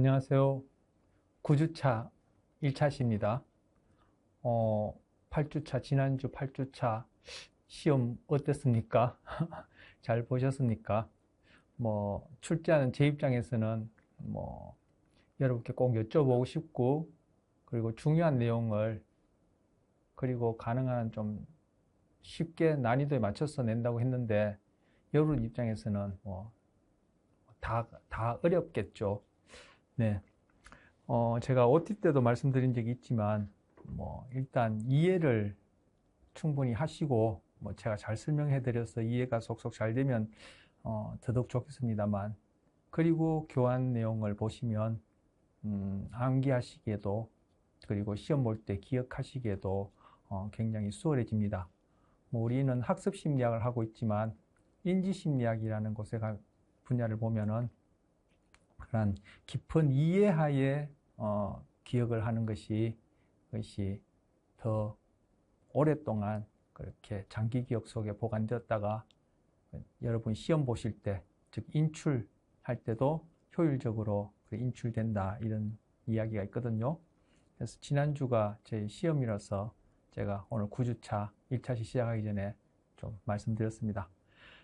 안녕하세요. 9주차 1차시입니다. 8주차, 지난주 8주차 시험 어땠습니까? 잘 보셨습니까? 출제하는 제 입장에서는 여러분께 꼭 여쭤보고 싶고, 그리고 중요한 내용을, 그리고 가능한 좀 쉽게 난이도에 맞춰서 낸다고 했는데, 여러분 입장에서는 다 어렵겠죠. 네. 제가 OT 때도 말씀드린 적이 있지만, 일단 이해를 충분히 하시고, 제가 잘 설명해 드려서 이해가 속속 잘 되면, 더더욱 좋겠습니다만, 그리고 교환 내용을 보시면, 암기하시기에도, 그리고 시험 볼 때 기억하시기에도, 굉장히 수월해집니다. 우리는 학습 심리학을 하고 있지만, 인지 심리학이라는 곳에 분야를 보면은, 그런 깊은 이해하에 기억을 하는 것이 더 오랫동안 그렇게 장기 기억 속에 보관되었다가 여러분 시험 보실 때, 즉 인출할 때도 효율적으로 인출된다, 이런 이야기가 있거든요. 그래서 지난주가 제 시험이라서 제가 오늘 9주차 1차시 시작하기 전에 좀 말씀드렸습니다.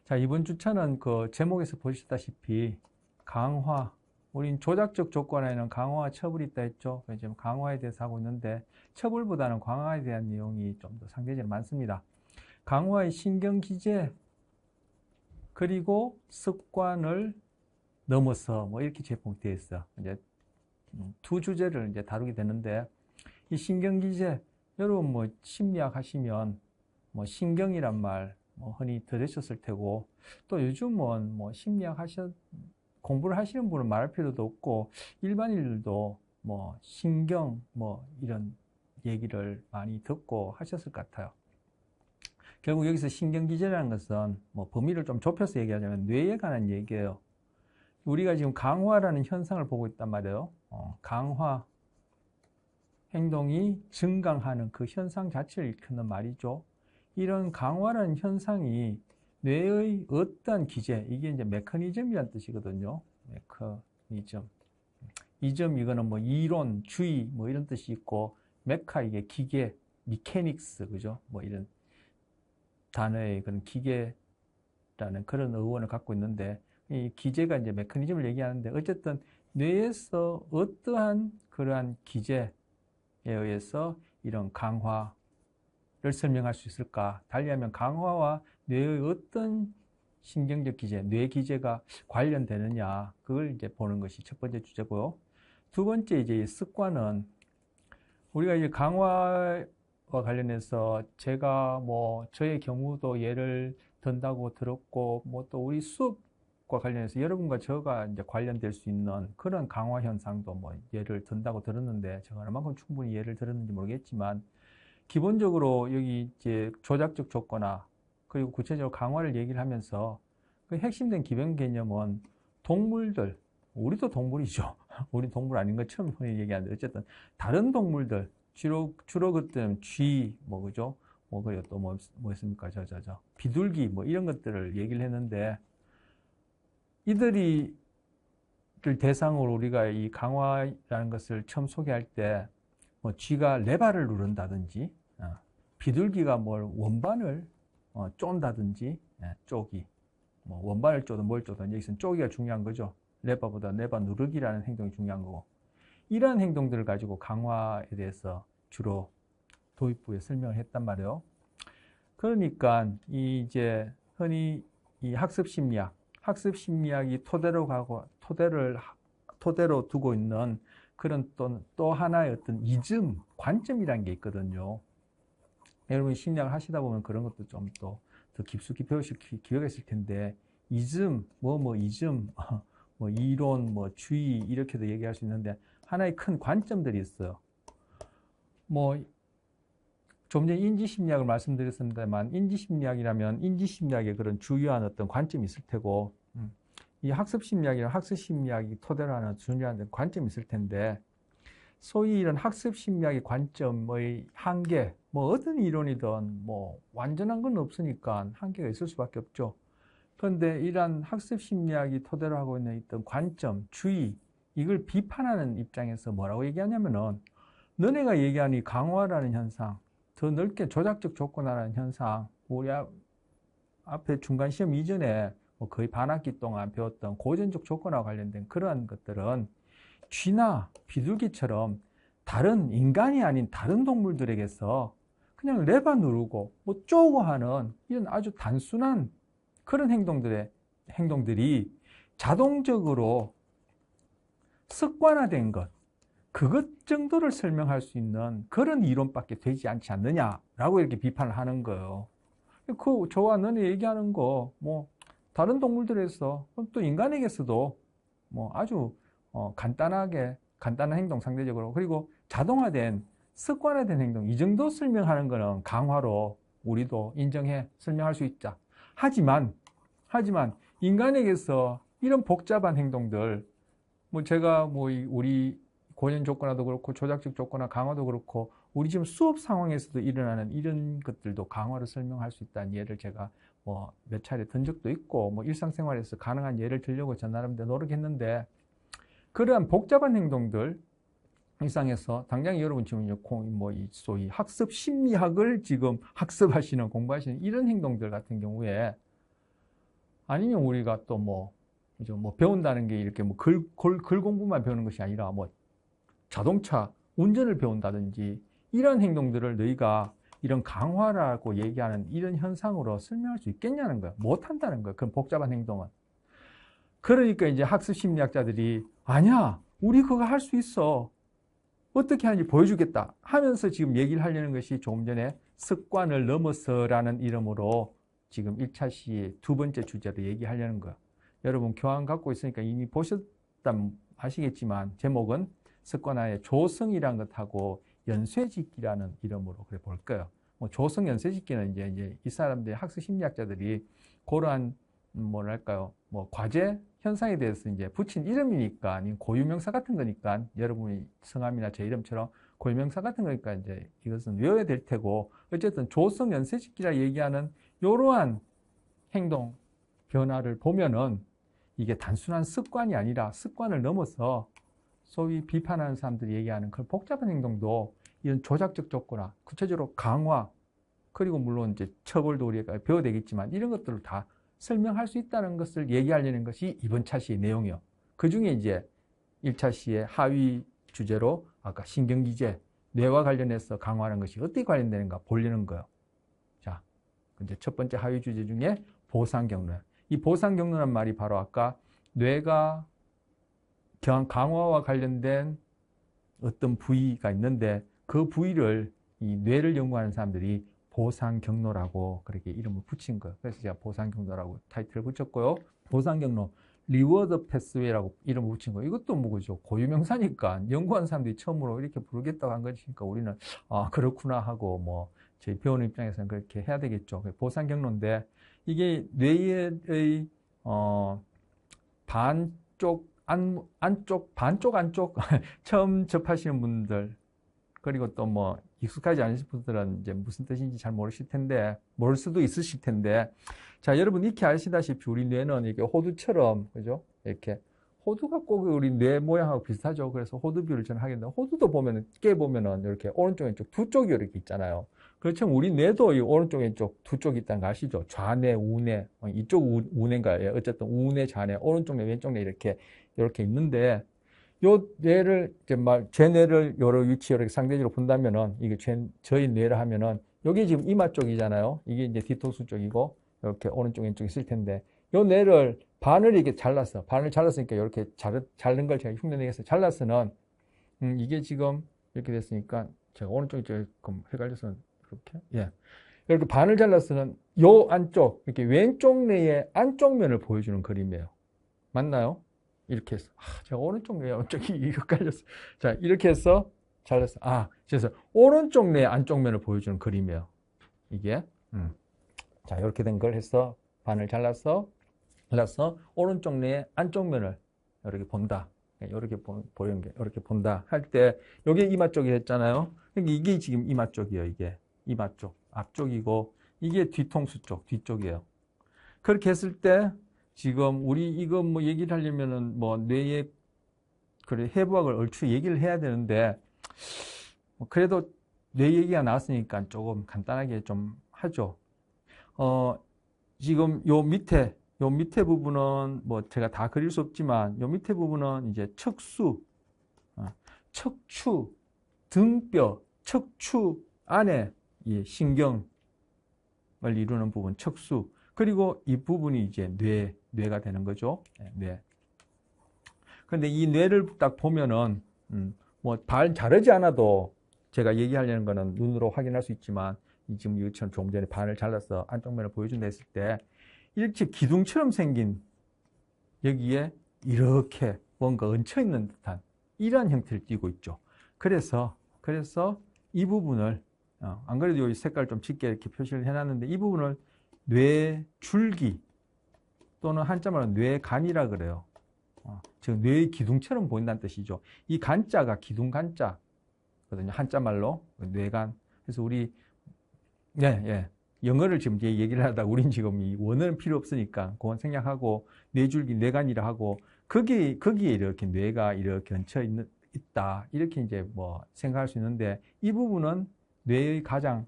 자, 이번 주차는 그 제목에서 보시다시피 강화, 우린 조작적 조건에는 강화와 처벌이 있다 했죠. 지금 강화에 대해서 하고 있는데, 처벌보다는 강화에 대한 내용이 좀 더 상대적으로 많습니다. 강화의 신경기제, 그리고 습관을 넘어서 이렇게 제목되어 있어. 이제 두 주제를 이제 다루게 되는데, 이 신경기제, 여러분 심리학 하시면 신경이란 말 흔히 들으셨을 테고, 또 요즘은 심리학 공부를 하시는 분은 말할 필요도 없고, 일반인들도 신경 이런 얘기를 많이 듣고 하셨을 것 같아요. 결국 여기서 신경기제라는 것은 범위를 좀 좁혀서 얘기하자면 뇌에 관한 얘기예요. 우리가 지금 강화라는 현상을 보고 있단 말이에요. 강화, 행동이 증강하는 그 현상 자체를 일컫는 말이죠. 이런 강화라는 현상이 뇌의 어떤 기제, 이게 이제 메커니즘이라는 뜻이거든요. 메커니즘. 이점, 이거는 이론, 주의, 이런 뜻이 있고, 메카, 이게 기계, 미케닉스, 그죠? 이런 단어의 그런 기계라는 그런 어원을 갖고 있는데, 이 기제가 이제 메커니즘을 얘기하는데, 어쨌든 뇌에서 어떠한 그러한 기제에 의해서 이런 강화를 설명할 수 있을까? 달리하면 강화와 뇌의 어떤 신경적 기제, 뇌 기제가 관련되느냐, 그걸 이제 보는 것이 첫 번째 주제고요. 두 번째 이제 습관은, 우리가 이제 강화와 관련해서 제가 저의 경우도 예를 든다고 들었고, 또 우리 수업과 관련해서 여러분과 저가 이제 관련될 수 있는 그런 강화 현상도 예를 든다고 들었는데, 제가 얼마만큼 충분히 예를 들었는지 모르겠지만, 기본적으로 여기 이제 조작적 조건화, 그리고 구체적으로 강화를 얘기를 하면서 그 핵심된 기본 개념은 동물들, 우리도 동물이죠. 우리 동물 아닌 것처럼 흔히 얘기하는데, 어쨌든 다른 동물들, 주로 그때는 쥐, 그죠? 그리고 또 뭐 있습니까? 비둘기, 이런 것들을 얘기를 했는데, 이들을 대상으로 우리가 이 강화라는 것을 처음 소개할 때, 쥐가 레바를 누른다든지, 비둘기가 원반을 쫀다든지, 쪼기, 원반을 쪼든 뭘 쪼든 여기서는 쪼기가 중요한 거죠. 레바보다 레바 누르기라는 행동이 중요한 거고, 이러한 행동들을 가지고 강화에 대해서 주로 도입부에 설명을 했단 말이에요. 그러니까 이제 흔히 이 학습 심리학이 토대로 두고 있는 그런 또 하나의 어떤 이즘, 관점이라는 게 있거든요. 여러분이 심리학을 하시다 보면 그런 것도 좀 더 깊숙이 배우실 기회가 있을 텐데, 이즘, 이즘, 이론, 주의, 이렇게도 얘기할 수 있는데, 하나의 큰 관점들이 있어요. 좀 전에 인지심리학을 말씀드렸습니다만, 인지심리학이라면 인지심리학의 그런 주요한 어떤 관점이 있을 테고, 이 학습심리학이랑 학습심리학이 토대로 하는 중요한 관점이 있을 텐데, 소위 이런 학습심리학의 관점의 한계, 어떤 이론이든 완전한 건 없으니까 한계가 있을 수밖에 없죠. 그런데 이러한 학습심리학이 토대로 하고 있는 어떤 관점, 주의, 이걸 비판하는 입장에서 뭐라고 얘기하냐면은 너네가 얘기하는 이 강화라는 현상, 더 넓게 조작적 조건화라는 현상, 우리 앞에 중간 시험 이전에 뭐 거의 반학기 동안 배웠던 고전적 조건화와 관련된 그러한 것들은 쥐나 비둘기처럼 다른 인간이 아닌 다른 동물들에게서 그냥 레바 누르고 뭐 쪼고 하는 이런 아주 단순한 그런 행동들이 자동적으로 습관화된 것, 그것 정도를 설명할 수 있는 그런 이론밖에 되지 않지 않느냐라고 이렇게 비판을 하는 거예요. 저와 너네 얘기하는 거, 뭐, 다른 동물들에서, 또 인간에게서도 뭐 아주 간단한 행동 상대적으로, 그리고 자동화된, 습관화된 행동, 이 정도 설명하는 거는 강화로 우리도 인정해, 설명할 수 있자. 하지만, 인간에게서 이런 복잡한 행동들, 뭐 제가 뭐 우리 고전 조건화도 그렇고 조작적 조건화 강화도 그렇고 우리 지금 수업 상황에서도 일어나는 이런 것들도 강화로 설명할 수 있다는 예를 제가 뭐 몇 차례 든 적도 있고 뭐 일상생활에서 가능한 예를 들려고 저 나름대로 노력했는데 그러한 복잡한 행동들 이상에서 당장 여러분 지금 뭐 소위 학습 심리학을 지금 학습하시는 공부하시는 이런 행동들 같은 경우에 아니면 우리가 또 뭐 배운다는 게 이렇게 뭐 글 공부만 배우는 것이 아니라 뭐 자동차 운전을 배운다든지 이런 행동들을 너희가 이런 강화라고 얘기하는 이런 현상으로 설명할 수 있겠냐는 거야. 못한다는 거야. 그런 복잡한 행동은. 그러니까 이제 학습 심리학자들이 아니야, 우리 그거 할 수 있어. 어떻게 하는지 보여주겠다 하면서 지금 얘기를 하려는 것이 조금 전에 습관을 넘어서라는 이름으로 지금 1차 시의 두 번째 주제로 얘기하려는 거야. 여러분 교환 갖고 있으니까 이미 보셨다면 아시겠지만 제목은 습관화의 조성이라는 것하고 연쇄짓기라는 이름으로 그래 볼 거예요. 뭐 조성 연쇄짓기는 이제 이 사람들이 학습 심리학자들이 그러한 뭐랄까요, 뭐 과제 현상에 대해서 이제 붙인 이름이니까 고유명사 같은 거니까 여러분이 성함이나 제 이름처럼 고유명사 같은 거니까 이제 이것은 외워야 될 테고 어쨌든 조성 연쇄짓기라 얘기하는 이러한 행동 변화를 보면은 이게 단순한 습관이 아니라 습관을 넘어서 소위 비판하는 사람들이 얘기하는 그런 복잡한 행동도 이런 조작적 조건화, 구체적으로 강화, 그리고 물론 이제 처벌도 우리가 배워야 되겠지만 이런 것들을 다 설명할 수 있다는 것을 얘기하려는 것이 이번 차시의 내용이요. 그 중에 이제 1차 시의 하위 주제로 아까 신경기제, 뇌와 관련해서 강화하는 것이 어떻게 관련되는가 보려는 거예요. 자, 이제 첫 번째 하위 주제 중에 보상경로. 이 보상경로란 말이 바로 아까 뇌가 강화와 관련된 어떤 부위가 있는데 그 부위를 이 뇌를 연구하는 사람들이 보상경로라고 그렇게 이름을 붙인 거예요. 그래서 제가 보상경로라고 타이틀을 붙였고요. 보상경로, 리워드 패스웨이라고 이름을 붙인 거예요. 이것도 뭐죠? 고유명사니까 연구하는 사람들이 처음으로 이렇게 부르겠다고 한 것이니까 우리는 아 그렇구나 하고 뭐 저희 배우는 입장에서는 그렇게 해야 되겠죠. 보상경로인데 이게 뇌의 반쪽 안쪽 처음 접하시는 분들 그리고 또 뭐 익숙하지 않으신 분들은 이제 무슨 뜻인지 잘 모르실 텐데 모를 수도 있으실 텐데 자 여러분 익히 아시다시피 우리 뇌는 이렇게 호두처럼 그죠? 이렇게 호두가 꼭 우리 뇌 모양하고 비슷하죠. 그래서 호두 비유를 저는 하겠는데 호두도 보면은 깨 보면은 이렇게 오른쪽 왼쪽 두 쪽이 이렇게 있잖아요. 그렇죠. 우리 뇌도 이 오른쪽 왼쪽 두 쪽이 있다는 거 아시죠? 좌뇌, 우뇌, 이쪽 우뇌인가요? 어쨌든 우뇌, 좌뇌, 오른쪽 뇌, 왼쪽 뇌 이렇게 있는데 요 뇌를 제 뇌를 여러 위치 이렇게 상대적으로 본다면은 이게 저희 뇌를 하면은 여기 지금 이마 쪽이잖아요. 이게 이제 뒤통수 쪽이고 이렇게 오른쪽 왼쪽 있을 텐데 요 뇌를 반을 이렇게 반을 잘랐으니까 이렇게 자른 걸 제가 흉내내겠어요. 잘라서는 이게 지금 이렇게 됐으니까 제가 오른쪽이 조금 헷갈려서 이렇게 이렇게 반을 잘라서는 요 안쪽 이렇게 왼쪽 뇌의 안쪽 면을 보여주는 그림이에요. 맞나요? 이렇게 해서 제가 오른쪽 뇌 안쪽이 헷갈렸어. 자 이렇게 해서 잘랐어. 그래서 오른쪽 뇌 안쪽 면을 보여주는 그림이에요. 이게 자 이렇게 된 걸 해서 반을 잘라서 오른쪽 뇌의 안쪽 면을 이렇게 본다. 이렇게 보이는 게 이렇게 본다 할 때 여기 이마 쪽이 했잖아요. 그러니까 이게 지금 이마 쪽이에요. 이게 이마 쪽 앞쪽이고 이게 뒤통수 쪽 뒤쪽이에요. 그렇게 했을 때 지금 우리 이거 뭐 얘기를 하려면은 뭐 뇌의 그래 해부학을 얼추 얘기를 해야 되는데 그래도 뇌 얘기가 나왔으니까 조금 간단하게 좀 하죠. 지금 요 밑에 부분은 뭐 제가 다 그릴 수 없지만 요 밑에 부분은 이제 척수, 척추, 등뼈, 척추 안에 이 신경을 이루는 부분 척수, 그리고 이 부분이 이제 뇌가 되는 거죠. 뇌. 근데 이 뇌를 딱 보면은 뭐 발 자르지 않아도 제가 얘기하려는 거는 눈으로 확인할 수 있지만 지금 이것처럼 조금 전에 반을 잘라서 안쪽 면을 보여준다 했을 때 이렇게 기둥처럼 생긴 여기에 이렇게 뭔가 얹혀 있는 듯한 이러한 형태를 띠고 있죠. 그래서 이 부분을 안 그래도 이 색깔 좀 짙게 이렇게 표시를 해놨는데 이 부분을 뇌줄기 또는 한자말로 뇌간이라 그래요. 즉 뇌의 기둥처럼 보인다는 뜻이죠. 이 간자가 기둥간자거든요. 한자말로 뇌간. 그래서 우리 영어를 지금 얘기를 하다 우린 지금 이 원어는 필요 없으니까 그건 생략하고 뇌줄기 뇌간이라 하고 거기에 이렇게 뇌가 이렇게 얹혀 있다 이렇게 이제 뭐 생각할 수 있는데 이 부분은 뇌의 가장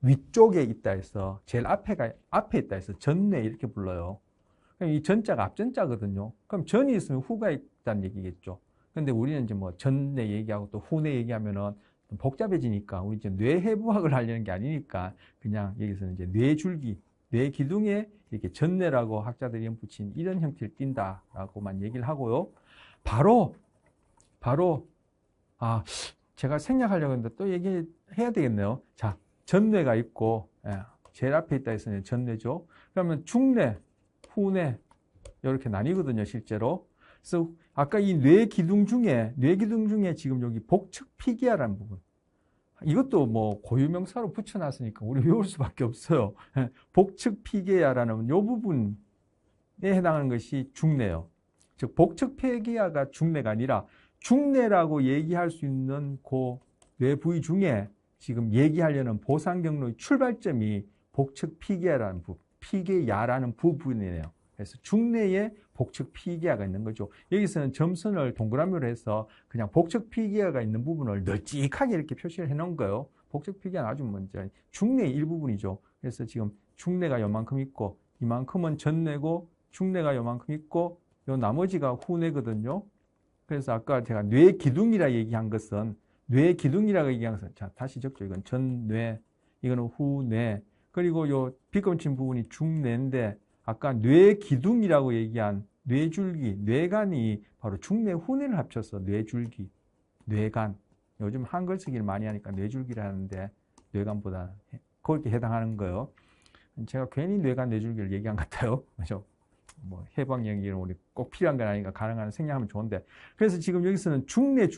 위쪽에 있다 해서 제일 앞에 있다 해서 전뇌 이렇게 불러요. 이 전자가 앞전자거든요. 그럼 전이 있으면 후가 있다는 얘기겠죠. 근데 우리는 이제 뭐 전뇌 얘기하고 또 후뇌 얘기하면은 복잡해지니까 우리 이제 뇌해부학을 하려는 게 아니니까 그냥 여기서는 이제 뇌줄기, 뇌기둥에 이렇게 전뇌라고 학자들이 붙인 이런 형태를 띈다라고만 얘기를 하고요. 바로 제가 생략하려고 했는데 또 얘기해야 되겠네요. 자, 전뇌가 있고 제일 앞에 있다 했으니 전뇌죠. 그러면 중뇌, 후뇌 이렇게 나뉘거든요, 실제로. 그래서 아까 이 뇌기둥 중에 지금 여기 복측피기아라는 부분. 이것도 뭐 고유명사로 붙여놨으니까 우리 외울 수밖에 없어요. 복측피기아라는 이 부분에 해당하는 것이 중뇌예요. 즉 복측피기아가 중뇌가 아니라 중뇌라고 얘기할 수 있는 그 뇌 부위 중에 지금 얘기하려는 보상 경로의 출발점이 복측피기아라는 부분, 피계야라는 부분이네요. 그래서 중뇌에 복측피계야가 있는 거죠. 여기서는 점선을 동그라미로 해서 그냥 복측피계야가 있는 부분을 널찍하게 이렇게 표시를 해놓은 거예요. 복측피계야는 아주 먼저 중뇌의 일부분이죠. 그래서 지금 중뇌가 요만큼 있고 이만큼은 전뇌고 중뇌가 요만큼 있고 요 나머지가 후뇌거든요. 그래서 아까 제가 뇌기둥이라 얘기한 것은 자, 다시 적죠. 이건 전뇌, 이거는 후뇌, 그리고 요 빗금친 부분이 중뇌인데 아까 뇌기둥이라고 얘기한 뇌줄기, 뇌간이 바로 중뇌, 후뇌를 합쳐서 뇌줄기, 뇌간. 요즘 한글 쓰기를 많이 하니까 뇌줄기를 하는데 뇌간보다 거기에 해당하는 거예요. 제가 괜히 뇌간, 뇌줄기를 얘기한 것 같아요. 그죠? 뭐 해방 얘기는 우리 꼭 필요한 건 아니니까 가능한 생략하면 좋은데. 그래서 지금 여기서는 중뇌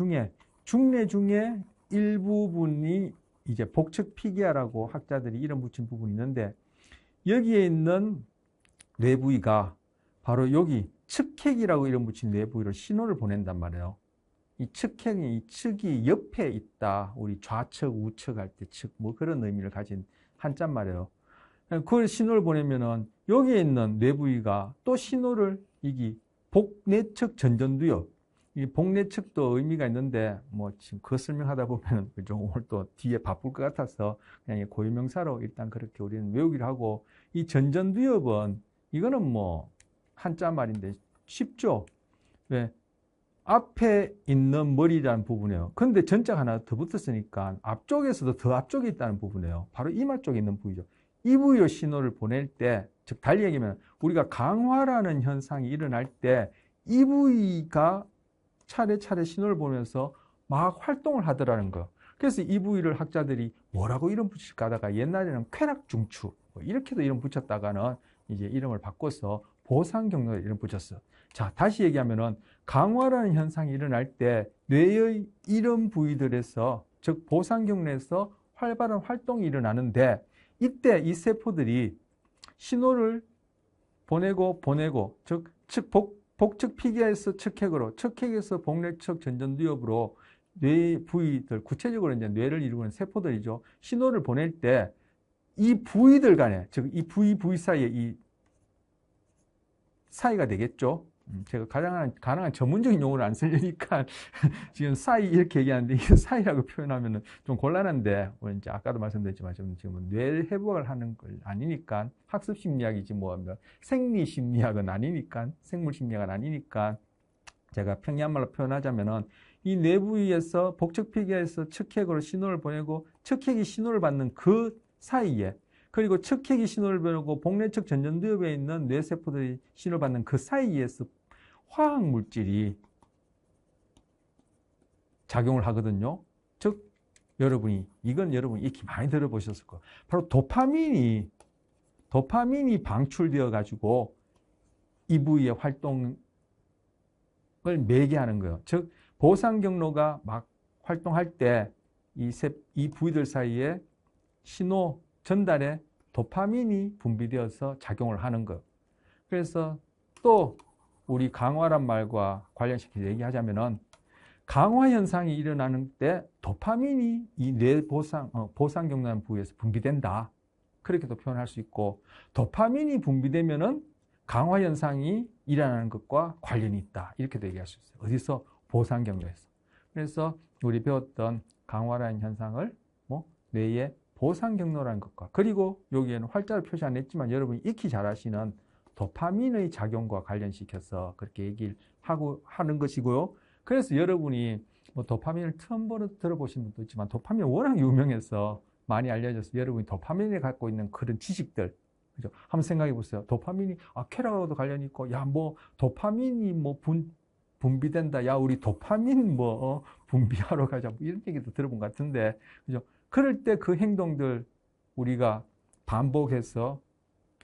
중에 일부분이 이제 복측피기아라고 학자들이 이름 붙인 부분이 있는데 여기에 있는 뇌부위가 바로 여기 측핵이라고 이름 붙인 뇌부위로 신호를 보낸단 말이에요. 이 측핵이 이 측이 옆에 있다. 우리 좌측, 우측 할 때 측 뭐 그런 의미를 가진 한자 말이에요. 그걸 신호를 보내면은 여기에 있는 뇌부위가 또 신호를 이기 복내측 전전두엽. 이 복내측도 의미가 있는데 뭐 지금 그거 설명하다 보면은 오늘 또 뒤에 바쁠 것 같아서 그냥 고유명사로 일단 그렇게 우리는 외우기를 하고 이 전전두엽은 이거는 뭐 한자 말인데 쉽죠. 왜 앞에 있는 머리라는 부분이에요. 그런데 전자가 하나 더 붙었으니까 앞쪽에서도 더 앞쪽에 있다는 부분이에요. 바로 이마 쪽에 있는 부위죠. 이 부위로 신호를 보낼 때, 즉 달리 얘기하면 우리가 강화라는 현상이 일어날 때 이 부위가 차례차례 신호를 보면서 막 활동을 하더라는 거예요. 그래서 이 부위를 학자들이 뭐라고 이름 붙일까 하다가 옛날에는 쾌락중추 이렇게도 이름 붙였다가는 이제 이름을 바꿔서 보상경로에 이름 붙였어. 자, 다시 얘기하면은 강화라는 현상이 일어날 때 뇌의 이런 부위들에서 즉 보상경로에서 활발한 활동이 일어나는데 이때 이 세포들이 신호를 보내고 즉 복측피기아에서 측핵으로, 측핵에서 복내측 전전두엽으로 뇌 부위들, 구체적으로 이제 뇌를 이루는 세포들이죠. 신호를 보낼 때 이 부위들 간에, 즉 이 부위 사이에 이 사이가 되겠죠. 제가 가능한 전문적인 용어를 안 쓰려니까 지금 사이 이렇게 얘기하는데 이거 사이라고 표현하면 좀 곤란한데 이제 아까도 말씀드렸지만 지금 뇌 회복을 하는 걸 아니니까 학습 심리학이지 뭐 생리 심리학은 아니니까 생물 심리학은 아니니까 제가 평이한 말로 표현하자면은 이 뇌 부위에서 복척피계에서 측핵으로 신호를 보내고 측핵이 신호를 받는 그 사이에 그리고 측핵이 신호를 보내고 복내측 전전두엽에 있는 뇌세포들이 신호를 받는 그 사이에서 화학 물질이 작용을 하거든요. 즉 이건 여러분이 익히 많이 들어보셨을 거예요. 바로 도파민이 방출되어 가지고 이 부위의 활동을 매개하는 거예요. 즉 보상 경로가 막 활동할 때 이 부위들 사이에 신호 전달에 도파민이 분비되어서 작용을 하는 것. 그래서 또 우리 강화란 말과 관련시켜서 얘기하자면은 강화 현상이 일어나는 때 도파민이 이 뇌 보상 경로라는 부위에서 분비된다. 그렇게도 표현할 수 있고 도파민이 분비되면은 강화 현상이 일어나는 것과 관련이 있다. 이렇게도 얘기할 수 있어요. 어디서? 보상 경로에서. 그래서 우리 배웠던 강화라는 현상을 뇌의 보상 경로라는 것과 그리고 여기에는 활자로 표시 안 했지만 여러분이 익히 잘 아시는 도파민의 작용과 관련시켜서 그렇게 얘기를 하는 것이고요. 그래서 여러분이 도파민을 처음 들어보신 분도 있지만 도파민이 워낙 유명해서 많이 알려져서 여러분이 도파민이 갖고 있는 그런 지식들 그죠? 한번 생각해 보세요. 도파민이 쾌락하고도 관련이 있고 도파민이 분비된다. 우리 도파민 분비하러 가자. 이런 얘기도 들어본 것 같은데 그죠? 그럴 때 그 행동들 우리가 반복해서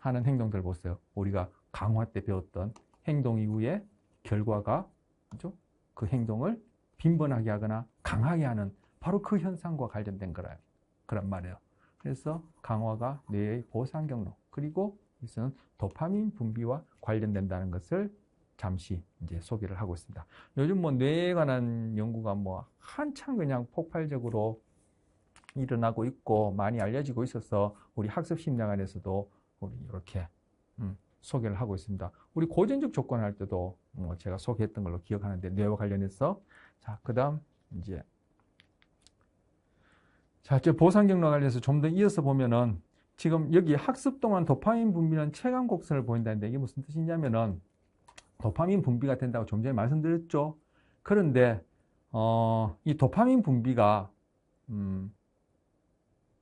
하는 행동들 보세요. 우리가 강화 때 배웠던 행동 이후에 결과가 그죠? 그 행동을 빈번하게 하거나 강하게 하는 바로 그 현상과 관련된 그런 말이에요. 그래서 강화가 뇌의 보상 경로 그리고 이것은 도파민 분비와 관련된다는 것을 잠시 이제 소개를 하고 있습니다. 요즘 뇌에 관한 연구가 한창 그냥 폭발적으로 일어나고 있고 많이 알려지고 있어서 우리 학습심리학원에서도 우리 이렇게 소개를 하고 있습니다. 우리 고전적 조건 할 때도 제가 소개했던 걸로 기억하는데 뇌와 관련해서 그다음 이제 저 보상 경로와 관련해서 좀 더 이어서 보면은 지금 여기 학습 동안 도파민 분비는 체감 곡선을 보인다는데 이게 무슨 뜻이냐면은 도파민 분비가 된다고 좀 전에 말씀드렸죠. 그런데 이 도파민 분비가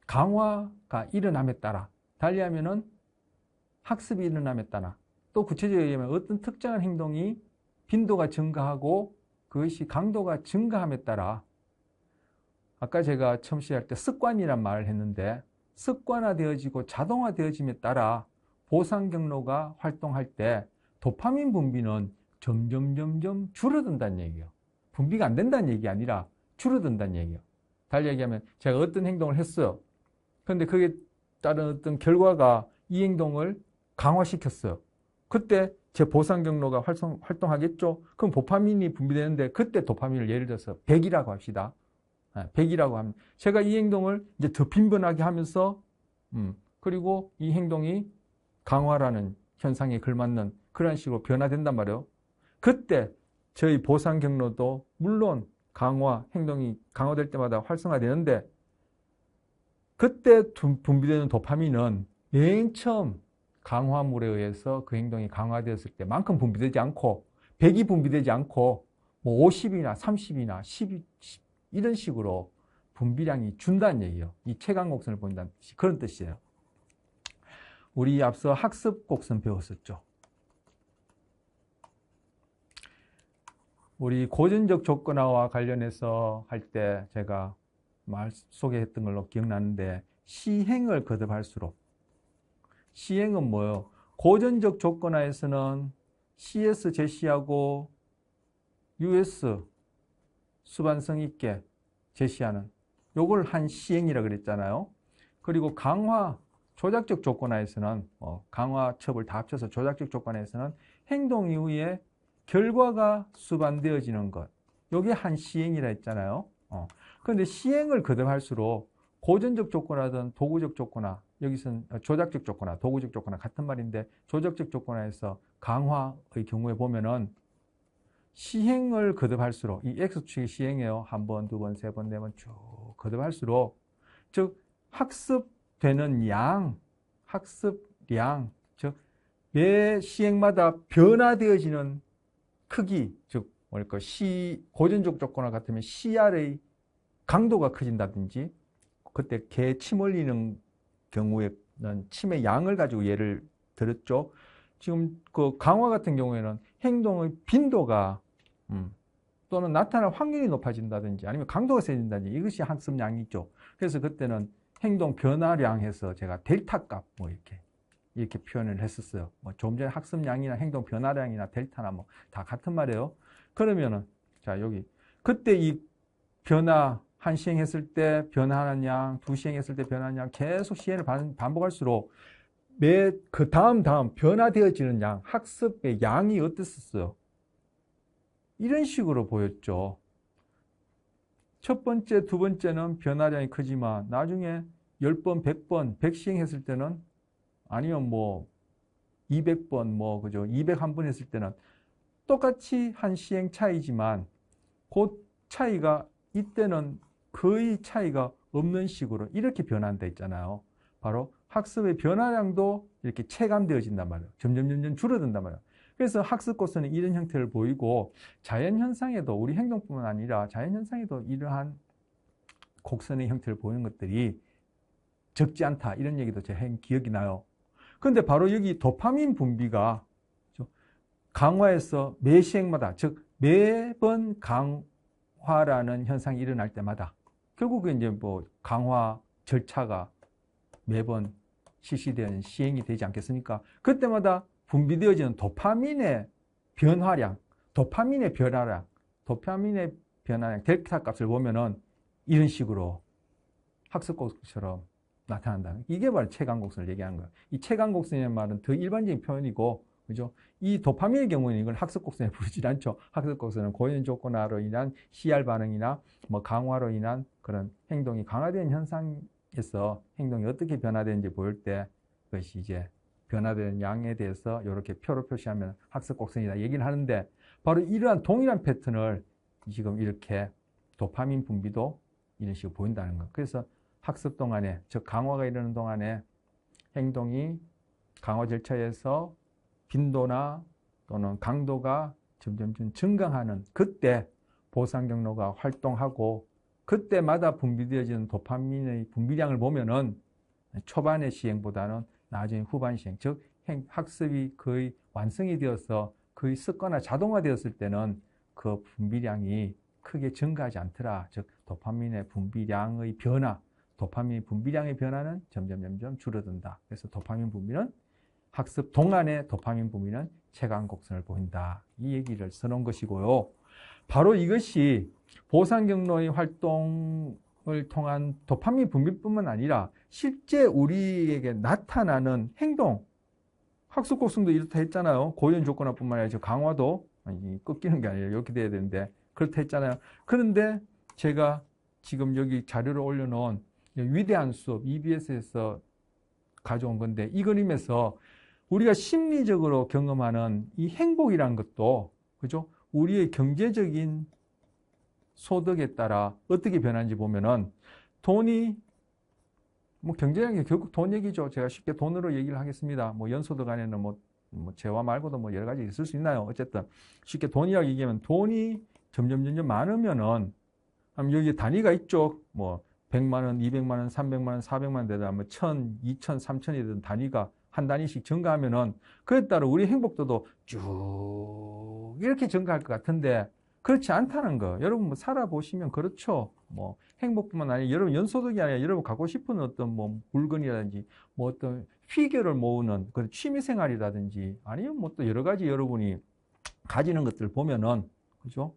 강화가 일어남에 따라 달리하면은 학습이 일어남에 따라 또 구체적으로 얘기하면 어떤 특정한 행동이 빈도가 증가하고 그것이 강도가 증가함에 따라 아까 제가 처음 시작할 때 습관이란 말을 했는데 습관화되어지고 자동화되어짐에 따라 보상 경로가 활동할 때 도파민 분비는 점점 줄어든다는 얘기예요. 분비가 안 된다는 얘기 아니라 줄어든다는 얘기예요. 달리 얘기하면 제가 어떤 행동을 했어요. 그런데 그게 따른 어떤 결과가 이 행동을 강화시켰어요. 그때 제 보상 경로가 활동하겠죠. 그럼 도파민이 분비되는데 그때 도파민을 예를 들어서 100이라고 합시다. 100이라고 하면 제가 이 행동을 이제 더 빈번하게 하면서 그리고 이 행동이 강화라는 현상에 걸맞는 그런 식으로 변화된단 말이에요. 그때 저희 보상 경로도 물론 행동이 강화될 때마다 활성화되는데 그때 분비되는 도파민은 맨 처음 강화물에 의해서 그 행동이 강화되었을 때만큼 분비되지 않고 100이 분비되지 않고 50이나 30이나 10 이런 식으로 분비량이 준다는 얘기예요. 이 체감 곡선을 보인다는 뜻이 그런 뜻이에요. 우리 앞서 학습 곡선 배웠었죠. 우리 고전적 조건화와 관련해서 할 때 제가 소개했던 걸로 기억나는데 시행을 거듭할수록 시행은 뭐예요? 고전적 조건화에서는 CS 제시하고 US 수반성 있게 제시하는 요걸 한 시행이라 그랬잖아요. 그리고 강화 조작적 조건화에서는 강화 첩을 다 합쳐서 조작적 조건화에서는 행동 이후에 결과가 수반되어지는 것 요게 한 시행이라 했잖아요. 그런데 시행을 거듭할수록 고전적 조건화든 도구적 조건화 여기서는 조작적 조건화, 도구적 조건화 같은 말인데 조작적 조건화에서 강화의 경우에 보면은 시행을 거듭할수록 이 X축이 시행해요. 한 번, 두 번, 세 번, 네 번 쭉 거듭할수록 즉 학습되는 양, 학습량, 즉 매 시행마다 변화되어지는 크기, 즉 뭐랄까 고전적 조건화 같으면 CR의 강도가 커진다든지 그때 개 침 흘리는 경우에는 침의 양을 가지고 예를 들었죠. 지금 그 강화 같은 경우에는 행동의 빈도가 또는 나타날 확률이 높아진다든지 아니면 강도가 세진다든지 이것이 학습량이죠. 그래서 그때는 행동 변화량 해서 제가 델타 값 뭐 이렇게 표현을 했었어요. 뭐 좀 전에 학습량이나 행동 변화량이나 델타나 뭐 다 같은 말이에요. 그러면은 자 여기 그때 이 변화 한 시행했을 때 변화하는 양, 두 시행했을 때 변화하는 양 계속 시행을 반복할수록 매 그 다음 변화되어지는 양, 학습의 양이 어땠었어요? 이런 식으로 보였죠. 첫 번째, 두 번째는 변화량이 크지만 나중에 10번, 100번, 100시행 했을 때는 아니면 뭐 200번, 뭐 그죠? 201번 했을 때는 똑같이 한 시행 차이지만 그 차이가 이때는 거의 차이가 없는 식으로 이렇게 변한다 있잖아요. 바로 학습의 변화량도 이렇게 체감되어진단 말이에요. 점점 줄어든단 말이에요. 그래서 학습 곡선은 이런 형태를 보이고 자연현상에도 우리 행동뿐만 아니라 자연현상에도 이러한 곡선의 형태를 보이는 것들이 적지 않다. 이런 얘기도 제가 기억이 나요. 그런데 바로 여기 도파민 분비가 강화해서 매 시행마다 즉 매번 강화라는 현상이 일어날 때마다 결국은 이제 뭐 강화 절차가 매번 실시되는 시행이 되지 않겠습니까? 그때마다 분비되어지는 도파민의 변화량, 도파민의 변화량, 델타 값을 보면은 이런 식으로 학습곡선처럼 나타난다. 이게 바로 체감곡선을 얘기하는 거예요. 이 체감곡선이라는 말은 더 일반적인 표현이고, 그죠? 이 도파민의 경우는 이걸 학습곡선에 부르지 않죠. 학습곡선은 고연 조건화로 인한 CR 반응이나 뭐 강화로 인한 그런 행동이 강화된 현상에서 행동이 어떻게 변화되는지 보일 때 그것이 이제 변화되는 양에 대해서 이렇게 표로 표시하면 학습곡선이다 얘기를 하는데 바로 이러한 동일한 패턴을 지금 이렇게 도파민 분비도 이런 식으로 보인다는 거. 그래서 학습 동안에, 즉 강화가 이르는 동안에 행동이 강화 절차에서 빈도나 또는 강도가 점점 증강하는 그때 보상 경로가 활동하고 그때마다 분비되어지는 도파민의 분비량을 보면은 초반의 시행보다는 나중에 후반 시행, 즉 학습이 거의 완성이 되어서 거의 습관화 자동화되었을 때는 그 분비량이 크게 증가하지 않더라. 즉 도파민의 분비량의 변화, 도파민 분비량의 변화는 점점 줄어든다. 그래서 도파민 분비는 학습 동안의 도파민 분비는 체감곡선을 보인다. 이 얘기를 써놓은 것이고요. 바로 이것이 보상 경로의 활동을 통한 도파민 분비뿐만 아니라 실제 우리에게 나타나는 행동, 학습곡선도 이렇다 했잖아요. 고연 조건화뿐만 아니라 강화도 아니, 꺾이는 게 아니라 이렇게 돼야 되는데 그렇다 했잖아요. 그런데 제가 지금 여기 자료를 올려놓은 위대한 수업 EBS에서 가져온 건데 이 그림에서 우리가 심리적으로 경험하는 이 행복이라는 것도 그죠? 우리의 경제적인 소득에 따라 어떻게 변하는지 보면은 돈이 뭐 경제라는 게 결국 돈 얘기죠. 제가 쉽게 돈으로 얘기를 하겠습니다. 뭐 연소득 안에는 뭐 재화 말고도 뭐 여러 가지 있을 수 있나요? 어쨌든 쉽게 돈이라고 얘기하면 돈이 점점 많으면은 여기 단위가 있죠. 뭐 100만 원, 200만 원, 300만 원, 400만 원 되다 뭐 1000, 2000, 3000이 되던 단위가 한 단위씩 증가하면은 그에 따라 우리 행복도도 쭉 이렇게 증가할 것 같은데 그렇지 않다는 거. 여러분 뭐 살아보시면 그렇죠. 뭐 행복뿐만 아니라 여러분 연소득이 아니라 여러분 갖고 싶은 어떤 뭐 물건이라든지 뭐 어떤 피규어를 모으는 그런 취미 생활이라든지 아니면 뭐 또 여러 가지 여러분이 가지는 것들을 보면은 그죠?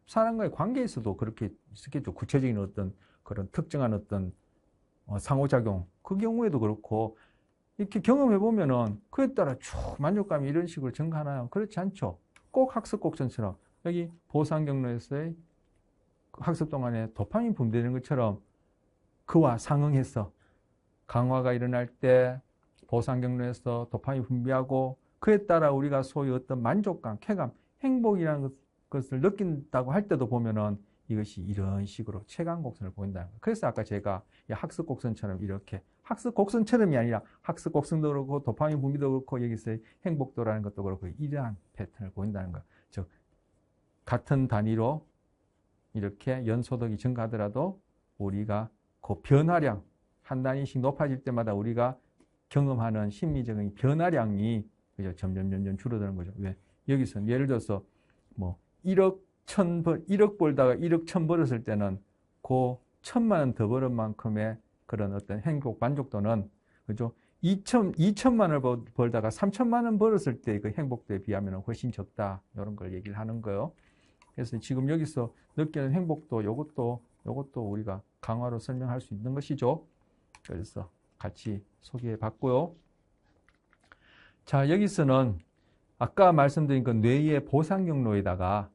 사람과의 관계에서도 그렇게 있었겠죠. 구체적인 어떤 그런 특정한 어떤 상호작용. 그 경우에도 그렇고 이렇게 경험해 보면은 그에 따라 쭉 만족감이 이런 식으로 증가하나요? 그렇지 않죠. 꼭 학습 곡선처럼 여기 보상 경로에서의 학습 동안에 도파민 분비되는 것처럼 그와 상응해서 강화가 일어날 때 보상 경로에서 도파민이 분비하고 그에 따라 우리가 소위 어떤 만족감, 쾌감, 행복이라는 것을 느낀다고 할 때도 보면은 이것이 이런 식으로 최강 곡선을 보인다는 거예요. 그래서 아까 제가 학습 곡선처럼 이렇게 학습 곡선처럼이 아니라 학습 곡선도 그렇고 도파민 분비도 그렇고 여기서 행복도라는 것도 그렇고 이러한 패턴을 보인다는 거예요. 즉 같은 단위로 이렇게 연소득이 증가하더라도 우리가 그 변화량 한 단위씩 높아질 때마다 우리가 경험하는 심리적인 변화량이 그죠? 점점 줄어드는 거죠. 왜? 여기서 예를 들어서 뭐 1억 벌다가 1억 1천 벌었을 때는 그 1,000만 원 더 벌은 만큼의 그런 어떤 행복 만족도는 그죠? 2천만 원을 벌다가 3천만 원 벌었을 때 그 행복도에 비하면 훨씬 적다. 이런 걸 얘기를 하는 거예요. 그래서 지금 여기서 느끼는 행복도 요것도 우리가 강화로 설명할 수 있는 것이죠. 그래서 같이 소개해 봤고요. 자, 여기서는 아까 말씀드린 그 뇌의 보상 경로에다가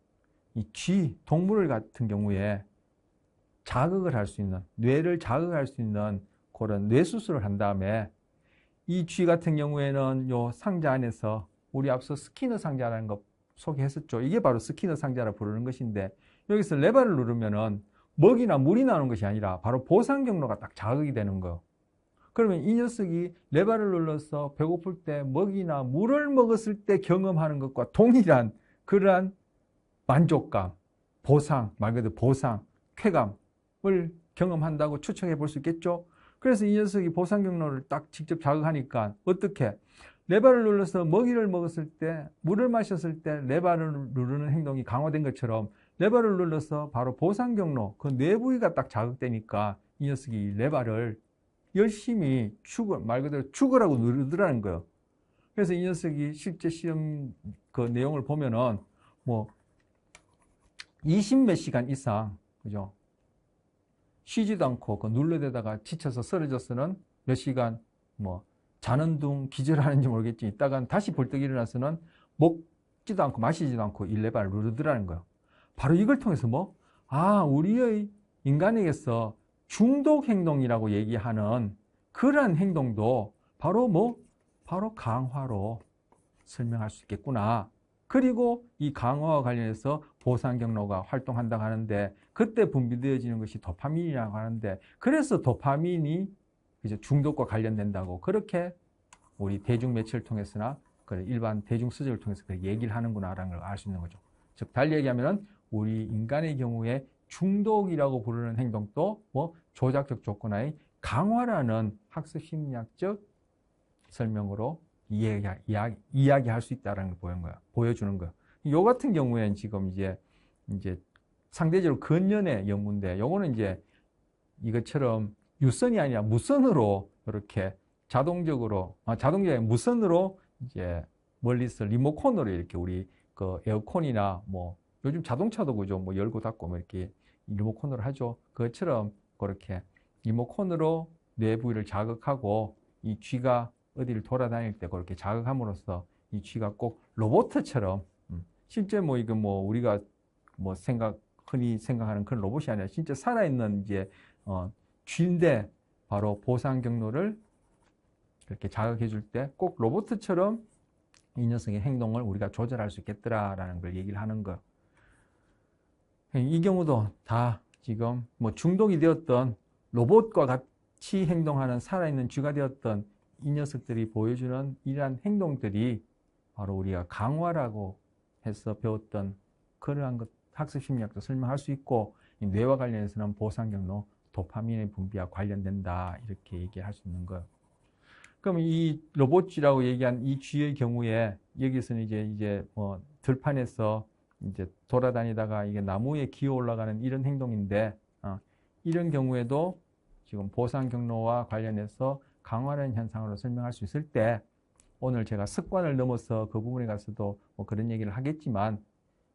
이 쥐, 동물 같은 경우에 자극을 할 수 있는, 뇌를 자극할 수 있는 그런 뇌수술을 한 다음에 이 쥐 같은 경우에는 요 상자 안에서 우리 앞서 스키너 상자라는 거 소개했었죠. 이게 바로 스키너 상자라 부르는 것인데 여기서 레버를 누르면은 먹이나 물이 나오는 것이 아니라 바로 보상 경로가 딱 자극이 되는 거예요. 그러면 이 녀석이 레버를 눌러서 배고플 때 먹이나 물을 먹었을 때 경험하는 것과 동일한 그러한 만족감, 보상, 말 그대로 보상, 쾌감을 경험한다고 추측해 볼 수 있겠죠. 그래서 이 녀석이 보상 경로를 딱 직접 자극하니까 어떻게 레버를 눌러서 먹이를 먹었을 때, 물을 마셨을 때 레버를 누르는 행동이 강화된 것처럼 레버를 눌러서 바로 보상 경로, 그 뇌 부위가 딱 자극되니까 이 녀석이 레버를 열심히 말 그대로 죽으라고 누르더라는 거예요. 그래서 이 녀석이 실제 시험 그 내용을 보면은 뭐 20몇 시간 이상, 그죠? 쉬지도 않고 그 눌러대다가 지쳐서 쓰러져서는 몇 시간 뭐 자는 둥 기절하는지 모르겠지. 이따간 다시 벌떡 일어나서는 먹지도 않고 마시지도 않고 일레바를 누르더라는 거예요. 바로 이걸 통해서 우리의 인간에게서 중독 행동이라고 얘기하는 그러한 행동도 바로 바로 강화로 설명할 수 있겠구나. 그리고 이 강화와 관련해서 보상 경로가 활동한다고 하는데 그때 분비되어지는 것이 도파민이라고 하는데 그래서 도파민이 이제 중독과 관련된다고 그렇게 우리 대중 매체를 통해서나 일반 대중 서적을 통해서 그렇게 얘기를 하는구나라는 걸 알 수 있는 거죠. 즉 달리 얘기하면 우리 인간의 경우에 중독이라고 부르는 행동도 조작적 조건하에 강화라는 학습 심리학적 설명으로 이야기할 수 있다는 걸 보여주는 거예요. 요 같은 경우에는 지금 이제 상대적으로 근년의 연구인데 요거는 이제 이것처럼 유선이 아니라 무선으로 이렇게 자동적으로 무선으로 이제 멀리서 리모컨으로 이렇게 우리 그 에어컨이나 뭐 요즘 자동차도 그죠 뭐 열고 닫고 뭐 이렇게 리모컨으로 하죠. 그것처럼 그렇게 리모컨으로 뇌 부위를 자극하고 이 쥐가 어디를 돌아다닐 때 그렇게 자극함으로써 이 쥐가 꼭 로봇처럼 실제 이거 우리가 흔히 생각하는 그런 로봇이 아니라 진짜 살아있는 이제 쥐인데 바로 보상 경로를 이렇게 자극해 줄 때 꼭 로봇처럼 이 녀석의 행동을 우리가 조절할 수 있겠더라라는 걸 얘기를 하는 거. 이 경우도 다 지금 중독이 되었던 로봇과 같이 행동하는 살아있는 쥐가 되었던 이 녀석들이 보여주는 이러한 행동들이 바로 우리가 강화라고 해서 배웠던 그러한 것 학습 심리학도 설명할 수 있고 이 뇌와 관련해서는 보상 경로 도파민의 분비와 관련된다 이렇게 얘기할 수 있는 거예요. 그럼 이 로봇쥐라고 얘기한 이 쥐의 경우에 여기서는 이제 들판에서 이제 돌아다니다가 이게 나무에 기어 올라가는 이런 행동인데 이런 경우에도 지금 보상 경로와 관련해서 강화라는 현상으로 설명할 수 있을 때 오늘 제가 습관을 넘어서 그 부분에 가서도 그런 얘기를 하겠지만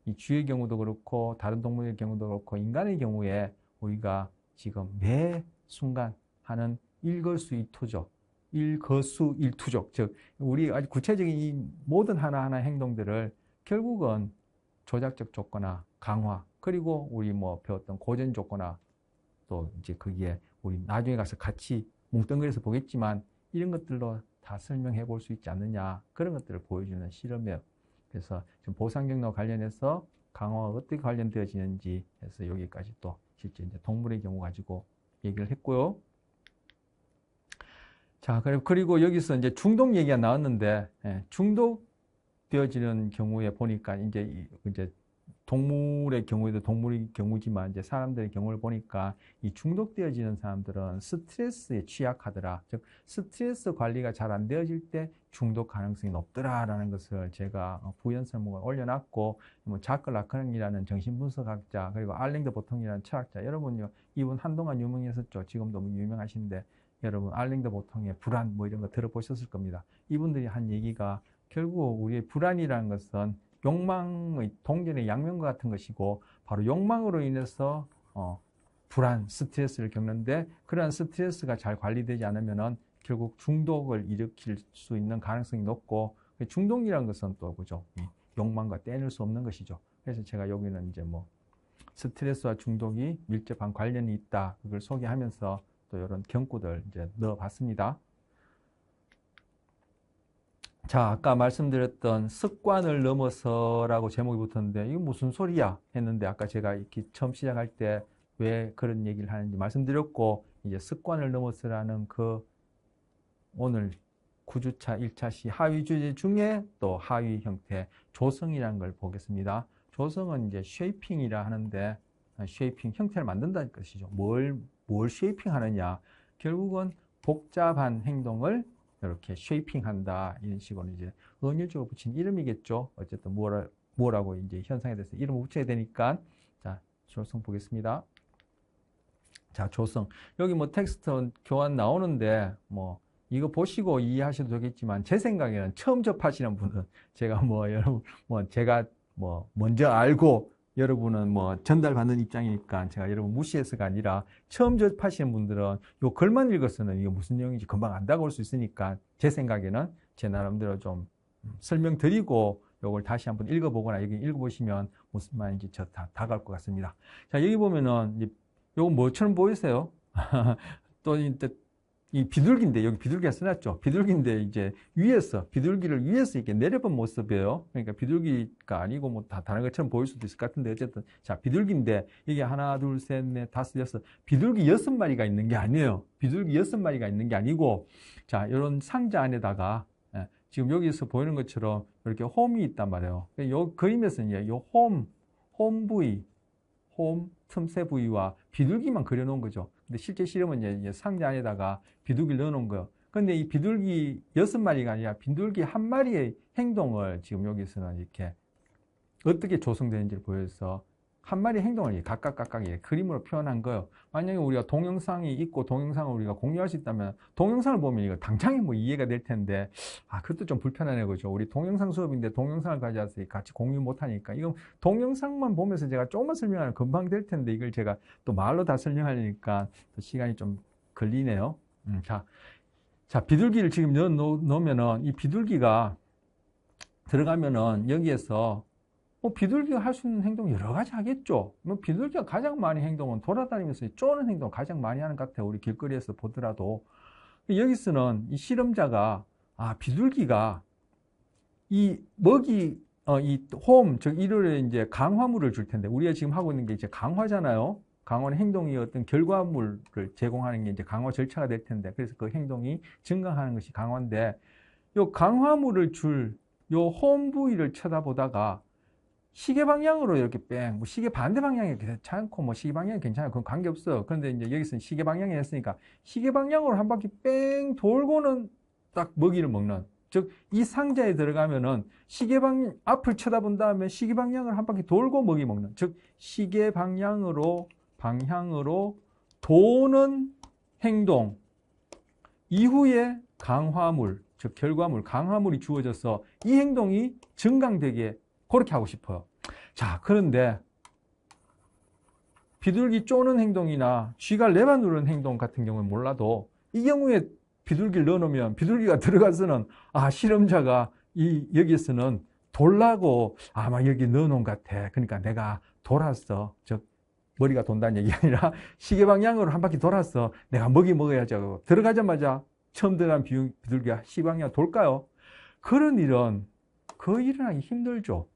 이 쥐의 경우도 그렇고 다른 동물의 경우도 그렇고 인간의 경우에 우리가 지금 매 순간 하는 일거수일투족, 즉 우리 아주 구체적인 이 모든 하나하나 행동들을 결국은 조작적 조건화, 강화, 그리고 우리 배웠던 고전 조건화 또 이제 거기에 우리 나중에 가서 같이 뭉뚱그려서 보겠지만 이런 것들로 다 설명해 볼 수 있지 않느냐, 그런 것들을 보여주는 실험이에요. 그래서 지금 보상경로 관련해서 강화가 어떻게 관련되어지는지 해서 여기까지 또 실제 이제 동물의 경우 가지고 얘기를 했고요. 자, 그리고 여기서 이제 중독 얘기가 나왔는데, 중독되어지는 경우에 보니까 이제 동물의 경우에도 동물의 경우지만 이제 사람들의 경우를 보니까 이 중독되어지는 사람들은 스트레스에 취약하더라. 즉, 스트레스 관리가 잘 안 되어질 때 중독 가능성이 높더라라는 것을 제가 부연 설명을 올려놨고, 뭐 자크 라커는이라는 정신분석학자, 그리고 알랭드 보통이라는 철학자, 여러분요, 이분 한동안 유명했었죠. 지금도 유명하신데, 여러분 알랭드 보통의 불안 뭐 이런 거 들어보셨을 겁니다. 이분들이 한 얘기가 결국 우리의 불안이라는 것은 욕망의 동전의 양면과 같은 것이고, 바로 욕망으로 인해서 불안, 스트레스를 겪는데, 그러한 스트레스가 잘 관리되지 않으면은 결국 중독을 일으킬 수 있는 가능성이 높고, 중독이라는 것은 또 그죠, 욕망과 떼낼 수 없는 것이죠. 그래서 제가 여기는 이제 뭐 스트레스와 중독이 밀접한 관련이 있다, 그걸 소개하면서 또 이런 경구들 이제 넣어봤습니다. 자, 아까 말씀드렸던 습관을 넘어서라고 제목이 붙었는데, 이거 무슨 소리야? 했는데, 아까 제가 이렇게 처음 시작할 때 왜 그런 얘기를 하는지 말씀드렸고, 이제 습관을 넘어서라는 그 오늘 9주차 1차 시 하위 주제 중에 또 하위 형태, 조성이라는 걸 보겠습니다. 조성은 이제 쉐이핑이라 하는데, 쉐이핑 형태를 만든다는 것이죠. 뭘 쉐이핑 하느냐? 결국은 복잡한 행동을 이렇게 쉐이핑한다, 이런 식으로 이제 은유적으로 붙인 이름이겠죠. 어쨌든 뭐라고 이제 현상에 대해서 이름을 붙여야 되니까. 자, 조성 보겠습니다. 자, 조성. 여기 뭐 텍스트 교환 나오는데 뭐 이거 보시고 이해하셔도 되겠지만, 제 생각에는 처음 접하시는 분은 제가 뭐 여러분 제가 먼저 알고 여러분은 뭐 전달받는 입장이니까 제가 여러분 무시해서가 아니라, 처음 접하시는 분들은 요 글만 읽었으면 이게 무슨 내용인지 금방 안 다가올 수 있으니까, 제 생각에는 제 나름대로 좀 설명드리고 요걸 다시 한번 읽어보거나 여기 읽어보시면 무슨 말인지 다 다가올 것 같습니다. 자, 여기 보면은 요거 뭐처럼 보이세요? 또 이 비둘기인데, 여기 비둘기가 써놨죠. 비둘기인데 이제 비둘기를 위에서 이렇게 내려본 모습이에요. 그러니까 비둘기가 아니고 뭐 다 다른 것처럼 보일 수도 있을 것 같은데, 어쨌든 자, 비둘기인데 이게 하나, 둘, 셋, 넷, 다섯, 여섯, 비둘기 6마리가 있는 게 아니에요. 비둘기 6마리가 있는 게 아니고, 자, 이런 상자 안에다가 지금 여기서 보이는 것처럼 이렇게 홈이 있단 말이에요. 요 그림에서 이제 요 홈 부위, 홈 틈새 부위와 비둘기만 그려놓은 거죠. 근데 실제 실험은 이제 상자 안에다가 비둘기를 넣어놓은 거예요. 근데 이 비둘기 6마리가 아니라 비둘기 1마리의 행동을 지금 여기서는 이렇게 어떻게 조성되는지를 보여서 한 마리 행동을 각각 그림으로 표현한 거예요. 만약에 우리가 동영상이 있고 동영상을 우리가 공유할 수 있다면, 동영상을 보면 이거 당장에 뭐 이해가 될 텐데, 그것도 좀 불편하네, 그죠? 우리 동영상 수업인데 동영상을 가져와서 같이 공유 못 하니까, 이건 동영상만 보면서 제가 조금만 설명하면 금방 될 텐데, 이걸 제가 또 말로 다 설명하려니까 또 시간이 좀 걸리네요. 자, 비둘기를 지금 넣으면은 이 비둘기가 들어가면은 여기에서 비둘기가 할 수 있는 행동 여러 가지 하겠죠. 비둘기가 가장 많이 행동은 돌아다니면서 쪼는 행동 가장 많이 하는 것 같아요. 우리 길거리에서 보더라도. 여기서는 이 실험자가, 비둘기가 이 먹이, 즉 이를 이제 강화물을 줄 텐데, 우리가 지금 하고 있는 게 이제 강화잖아요. 강화는 행동이 어떤 결과물을 제공하는 게 이제 강화 절차가 될 텐데, 그래서 그 행동이 증가하는 것이 강화인데, 요 강화물을 줄 요 홈 부위를 쳐다보다가 시계 방향으로 이렇게 뭐 시계 반대 방향이 괜찮고 뭐 시계 방향이 괜찮아요. 그건 관계없어요. 그런데 이제 여기서는 시계 방향이 했으니까 시계 방향으로 한 바퀴 뺑 돌고는 딱 먹이를 먹는, 즉 이 상자에 들어가면은 시계 방향 앞을 쳐다본 다음에 시계 방향을 한 바퀴 돌고 먹이 먹는, 즉 시계 방향으로 도는 행동 이후에 강화물, 즉 결과물, 강화물이 주어져서 이 행동이 증강되게 그렇게 하고 싶어요. 자, 그런데 비둘기 쪼는 행동이나 쥐가 레바 누르는 행동 같은 경우는 몰라도, 이 경우에 비둘기를 넣어놓으면 비둘기가 들어가서는 실험자가 여기에서는 돌라고 아마 여기 넣어놓은 것 같아. 그러니까 내가 돌았어. 즉 머리가 돈다는 얘기가 아니라 시계 방향으로 한 바퀴 돌아서 내가 먹이 먹어야죠. 들어가자마자 처음 들어간 비둘기가 시방향 돌까요? 그런 일은 거의 일어나기 힘들죠.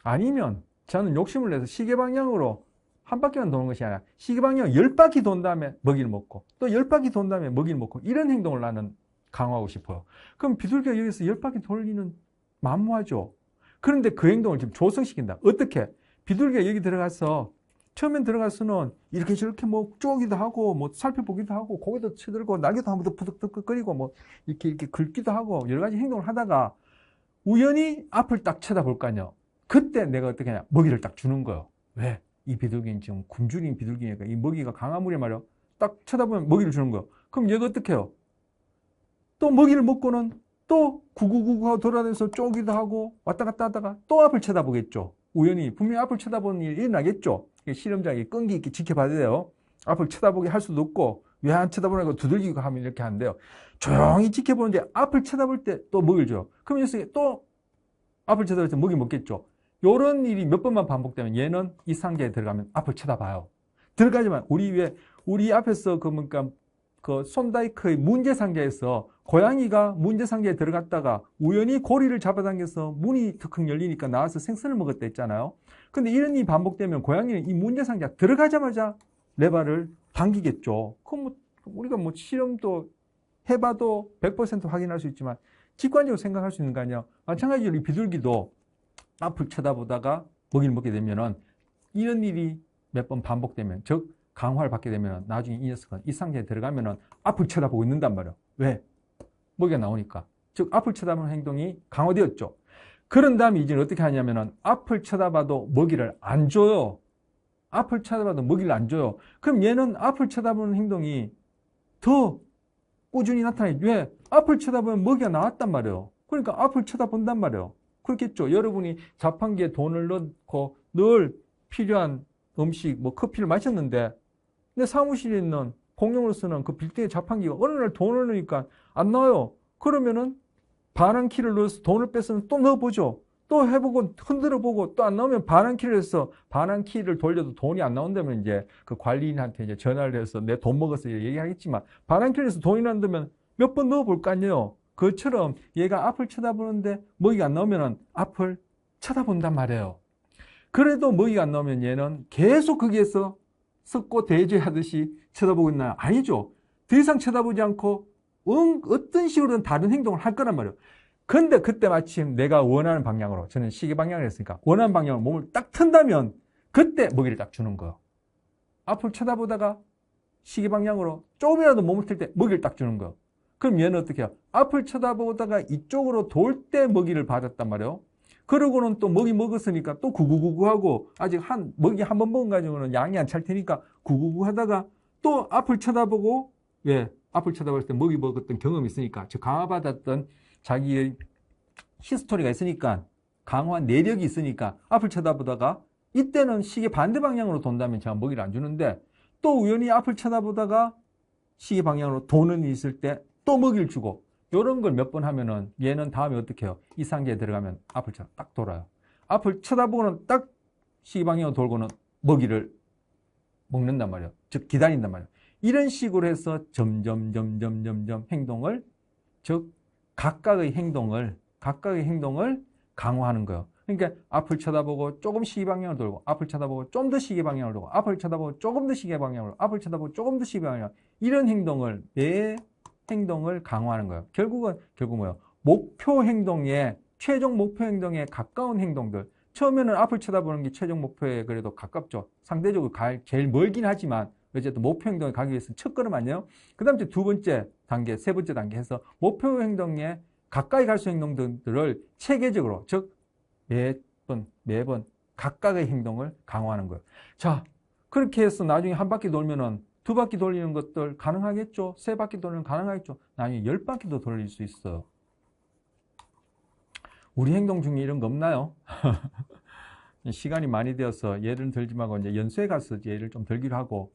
아니면 저는 욕심을 내서 시계 방향으로 한 바퀴만 도는 것이 아니라 시계 방향 10바퀴 돈 다음에 먹이를 먹고 또 10바퀴 돈 다음에 먹이를 먹고 이런 행동을 나는 강화하고 싶어요. 그럼 비둘기가 여기서 10바퀴 돌리는 만무하죠. 그런데 그 행동을 지금 조성시킨다. 어떻게? 비둘기가 여기 들어가서 처음엔 들어가서는 이렇게 저렇게 뭐 쪼기도 하고 뭐 살펴보기도 하고 고개도 쳐들고 날개도 한번 더 푸득푸득거리고 뭐 이렇게 긁기도 하고 여러 가지 행동을 하다가 우연히 앞을 딱 쳐다볼 거 아니에요. 그때 내가 어떻게 하냐? 먹이를 딱 주는 거예요. 왜? 이 비둘기는 지금 굶주린 비둘기니까 이 먹이가 강한 물에 말이야. 딱 쳐다보면 먹이를 주는 거예요. 그럼 얘가 어떻게 해요? 또 먹이를 먹고는 또 구구구구 하고 돌아다니면서 쪼기도 하고 왔다 갔다 하다가 또 앞을 쳐다보겠죠. 우연히 분명히 앞을 쳐다보는 일이 일어나겠죠. 실험자에게 끈기 있게 지켜봐야 돼요. 앞을 쳐다보게 할 수도 없고 왜 안 쳐다보냐고 두들기고 하면 이렇게 하는데요. 조용히 지켜보는데 앞을 쳐다볼 때 또 먹이를 줘요. 그럼 녀석이 또 앞을 쳐다볼 때 먹이 먹겠죠. 이런 일이 몇 번만 반복되면 얘는 이 상자에 들어가면 앞을 쳐다봐요. 들어가지만 우리 앞에서 그 손다이크의 문제 상자에서 고양이가 문제 상자에 들어갔다가 우연히 고리를 잡아당겨서 문이 턱 열리니까 나와서 생선을 먹었다 했잖아요. 근데 이런 일이 반복되면 고양이는 이 문제 상자 들어가자마자 레바를 당기겠죠. 그럼 뭐 우리가 뭐 실험도 해봐도 100% 확인할 수 있지만 직관적으로 생각할 수 있는 거 아니야. 마찬가지로 이 비둘기도 앞을 쳐다보다가 먹이를 먹게 되면은 이런 일이 몇 번 반복되면, 즉 강화를 받게 되면 나중에 이 녀석은 이 상자에 들어가면은 앞을 쳐다보고 있는단 말이야. 왜? 먹이가 나오니까. 즉 앞을 쳐다보는 행동이 강화되었죠. 그런 다음에 이제 어떻게 하냐면은 앞을 쳐다봐도 먹이를 안 줘요. 앞을 쳐다봐도 먹이를 안 줘요. 그럼 얘는 앞을 쳐다보는 행동이 더 꾸준히 나타나요. 왜? 앞을 쳐다보면 먹이가 나왔단 말이에요. 그러니까 앞을 쳐다본단 말이에요. 그렇겠죠. 여러분이 자판기에 돈을 넣고 늘 필요한 음식, 뭐 커피를 마셨는데 내 사무실에 있는 공용으로 쓰는 그 빌딩의 자판기가 어느 날 돈을 넣으니까 안 나와요. 그러면은 반환키를 넣어서 돈을 뺐으면 또 넣어보죠. 또 해보고 흔들어보고 또 안 나오면 반환키를 해서 반환키를 돌려도 돈이 안 나온다면 이제 그 관리인한테 이제 전화를 해서 내 돈 먹었어 얘기하겠지만 반환키를 해서 돈이 나온다면 몇 번 넣어볼 거 아니에요. 그처럼 얘가 앞을 쳐다보는데 먹이가 안 나오면 앞을 쳐다본단 말이에요. 그래도 먹이가 안 나오면 얘는 계속 거기에서 썩고 대죄하듯이 쳐다보고 있나요? 아니죠. 더 이상 쳐다보지 않고 어떤 식으로든 다른 행동을 할 거란 말이에요. 근데 그때 마침 내가 원하는 방향으로, 저는 시계 방향을 했으니까 원하는 방향으로 몸을 딱 튼다면 그때 먹이를 딱 주는 거예요. 앞을 쳐다보다가 시계 방향으로 조금이라도 몸을 틀 때 먹이를 딱 주는 거예요. 그럼 얘는 어떻게 해요? 앞을 쳐다보다가 이쪽으로 돌 때 먹이를 받았단 말이에요. 그러고는 또 먹이 먹었으니까 또 구구구구 하고 아직 먹이 한 번 먹은 가지고는 양이 안 찰 테니까 구구구 하다가 또 앞을 쳐다보고, 왜? 앞을 쳐다볼 때 먹이 먹었던 경험이 있으니까, 즉 강화받았던 자기의 히스토리가 있으니까, 강화 내력이 있으니까 앞을 쳐다보다가 이때는 시계 반대 방향으로 돈다면 제가 먹이를 안 주는데 또 우연히 앞을 쳐다보다가 시계 방향으로 도는 일이 있을 때 또 먹이를 주고, 이런 걸 몇 번 하면은 얘는 다음에 어떻게 해요? 이 상자에 들어가면 앞을 딱 돌아요. 앞을 쳐다보고는 딱 시계 방향으로 돌고는 먹이를 먹는단 말이에요. 즉 기다린단 말이에요. 이런 식으로 해서 점점 행동을, 즉 각각의 행동을 강화하는 거예요. 그러니까 앞을 쳐다보고 조금 시계 방향을 돌고, 앞을 쳐다보고 좀 더 시계 방향을 돌고, 앞을 쳐다보고 조금 더 시계 방향으로, 앞을 쳐다보고 조금 더 시계 방향으로, 이런 행동을, 내 행동을 강화하는 거예요. 결국 뭐예요? 최종 목표 행동에 가까운 행동들. 처음에는 앞을 쳐다보는 게 최종 목표에 그래도 가깝죠. 상대적으로 제일 멀긴 하지만 어쨌든 목표 행동에 가기 위해서 첫걸음 아니에요? 그 다음에 두 번째 단계, 세 번째 단계 해서 목표 행동에 가까이 갈 수 있는 행동들을 체계적으로, 즉 매번 각각의 행동을 강화하는 거예요. 자, 그렇게 해서 나중에 한 바퀴 돌면은 두 바퀴 돌리는 것들 가능하겠죠? 세 바퀴 돌리는 가능하겠죠? 나중에 10바퀴도 돌릴 수 있어요. 우리 행동 중에 이런 거 없나요? 시간이 많이 되어서 예를 들지 말고 이제 연수에 가서 예를 좀 들기로 하고,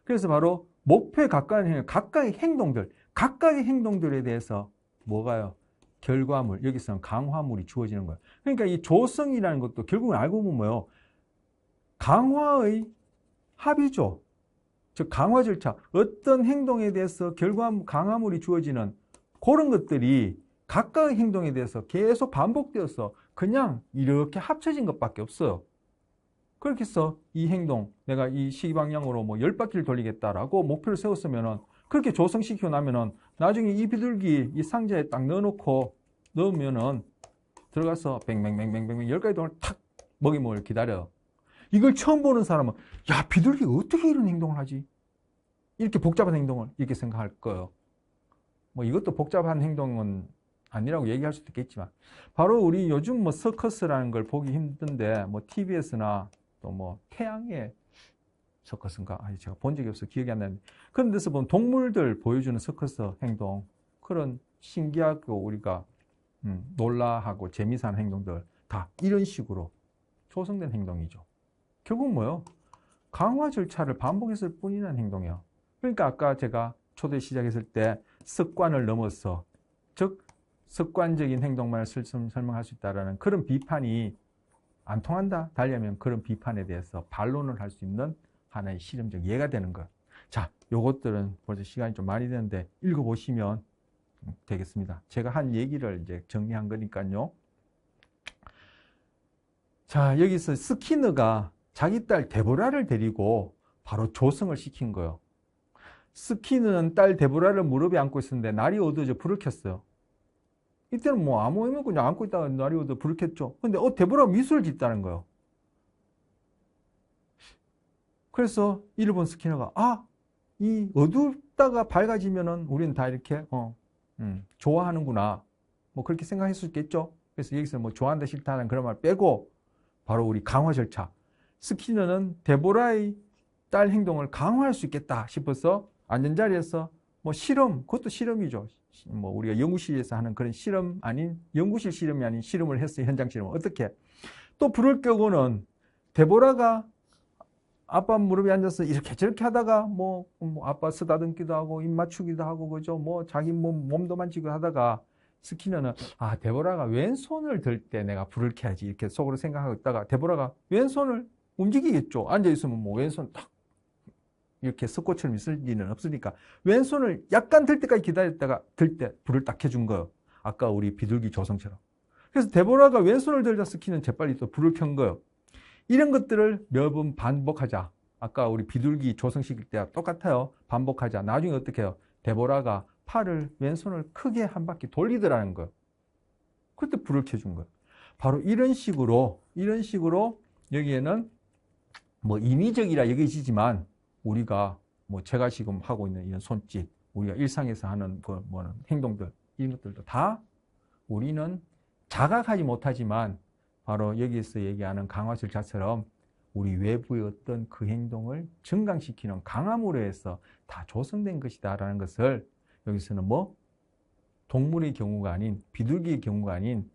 그래서 바로 목표에 가까운 각각의 행동들에 대해서 뭐가요? 결과물, 여기서는 강화물이 주어지는 거예요. 그러니까 이 조성이라는 것도 결국은 알고 보면 뭐예요? 강화의 합의죠. 즉 강화 절차, 어떤 행동에 대해서 결과물, 강화물이 주어지는 그런 것들이 각각의 행동에 대해서 계속 반복되어서 그냥 이렇게 합쳐진 것밖에 없어요. 그렇게 해서 이 행동, 내가 이 시방향으로 뭐 10바퀴를 돌리겠다라고 목표를 세웠으면은 그렇게 조성시키고 나면은 나중에 이 비둘기 이 상자에 딱 넣으면은 들어가서 뱅뱅뱅뱅뱅 10가지 동안 탁 먹이먹을 기다려요. 이걸 처음 보는 사람은 야, 비둘기가 어떻게 이런 행동을 하지? 이렇게 복잡한 행동을 이렇게 생각할 거예요. 뭐 이것도 복잡한 행동은 아니라고 얘기할 수도 있겠지만 바로 우리 요즘 뭐 서커스라는 걸 보기 힘든데 뭐 TBS나 또 뭐 태양의 서커스인가? 아니 제가 본 적이 없어 기억이 안 나는데 그런 데서 보면 동물들 보여주는 서커스 행동 그런 신기하고 우리가 놀라하고 재미있는 행동들 다 이런 식으로 조성된 행동이죠. 결국 뭐요? 강화 절차를 반복했을 뿐이라는 행동이에요. 그러니까 아까 제가 초대 시작했을 때 습관을 넘어서 즉 습관적인 행동만을 설명할 수 있다는 그런 비판이 안 통한다. 달리하면 그런 비판에 대해서 반론을 할 수 있는 하나의 실험적 예가 되는 것. 자, 요것들은 벌써 시간이 좀 많이 되는데 읽어보시면 되겠습니다. 제가 한 얘기를 이제 정리한 거니까요. 자, 여기서 스키너가 자기 딸 데보라를 데리고 바로 조성을 시킨 거예요. 스키너는 딸 데보라를 무릎에 안고 있었는데 날이 어두워져 불을 켰어요. 이때는 뭐 아무 의미 없고 그냥 안고 있다가 날이 어두워 불을 켰죠. 근데 데보라가 미소를 짓다는 거예요. 그래서 이를 본 스키너가 이 어둡다가 밝아지면은 우리는 다 이렇게 좋아하는구나. 뭐 그렇게 생각할 수 있겠죠. 그래서 여기서 뭐 좋아한다 싫다는 그런 말 빼고 바로 우리 강화 절차. 스키너는 데보라의 딸 행동을 강화할 수 있겠다 싶어서 앉은 자리에서 뭐 실험, 그것도 실험이죠. 뭐 우리가 연구실에서 하는 그런 실험 아닌 연구실 실험이 아닌 실험을 했어요. 현장 실험. 어떻게? 또 불을 끄고는 데보라가 아빠 무릎에 앉아서 이렇게 저렇게 하다가 뭐 아빠 쓰다듬기도 하고 입 맞추기도 하고 그죠? 뭐 자기 몸도 만지고 하다가 스키너는 데보라가 왼손을 들 때 내가 불을 켜야지 이렇게 속으로 생각하고 있다가 데보라가 왼손을 움직이겠죠. 앉아있으면 뭐 왼손 탁 이렇게 석고처럼 있을 리는 없으니까 왼손을 약간 들 때까지 기다렸다가 들 때 불을 딱 켜준 거예요. 아까 우리 비둘기 조성처럼. 그래서 데보라가 왼손을 들자 스키는 재빨리 또 불을 켠 거예요. 이런 것들을 몇 번 반복하자. 아까 우리 비둘기 조성시킬 때와 똑같아요. 반복하자. 나중에 어떻게 해요? 데보라가 팔을 왼손을 크게 한 바퀴 돌리더라는 거예요. 그때 불을 켜준 거예요. 바로 이런 식으로 여기에는 뭐 인위적이라 여겨지지만 우리가 뭐 제가 지금 하고 있는 이런 손짓, 우리가 일상에서 하는 그 뭐는 행동들 이런 것들도 다 우리는 자각하지 못하지만 바로 여기에서 얘기하는 강화 절차처럼 우리 외부의 어떤 그 행동을 증강시키는 강함으로 해서 다 조성된 것이다라는 것을 여기서는 뭐 동물의 경우가 아닌 비둘기의 경우가 아닌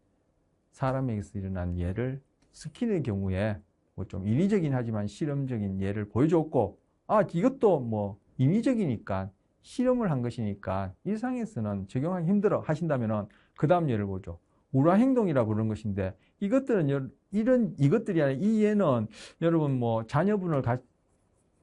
사람에게서 일어난 예를 스킨의 경우에 뭐 좀 인위적이긴 하지만 실험적인 예를 보여줬고 이것도 뭐 인위적이니까 실험을 한 것이니까 일상에서는 적용하기 힘들어 하신다면은 그 다음 예를 보죠. 우라행동이라 부르는 것인데 이것들은 이것들이 아니라 이 예는 여러분 뭐 자녀분을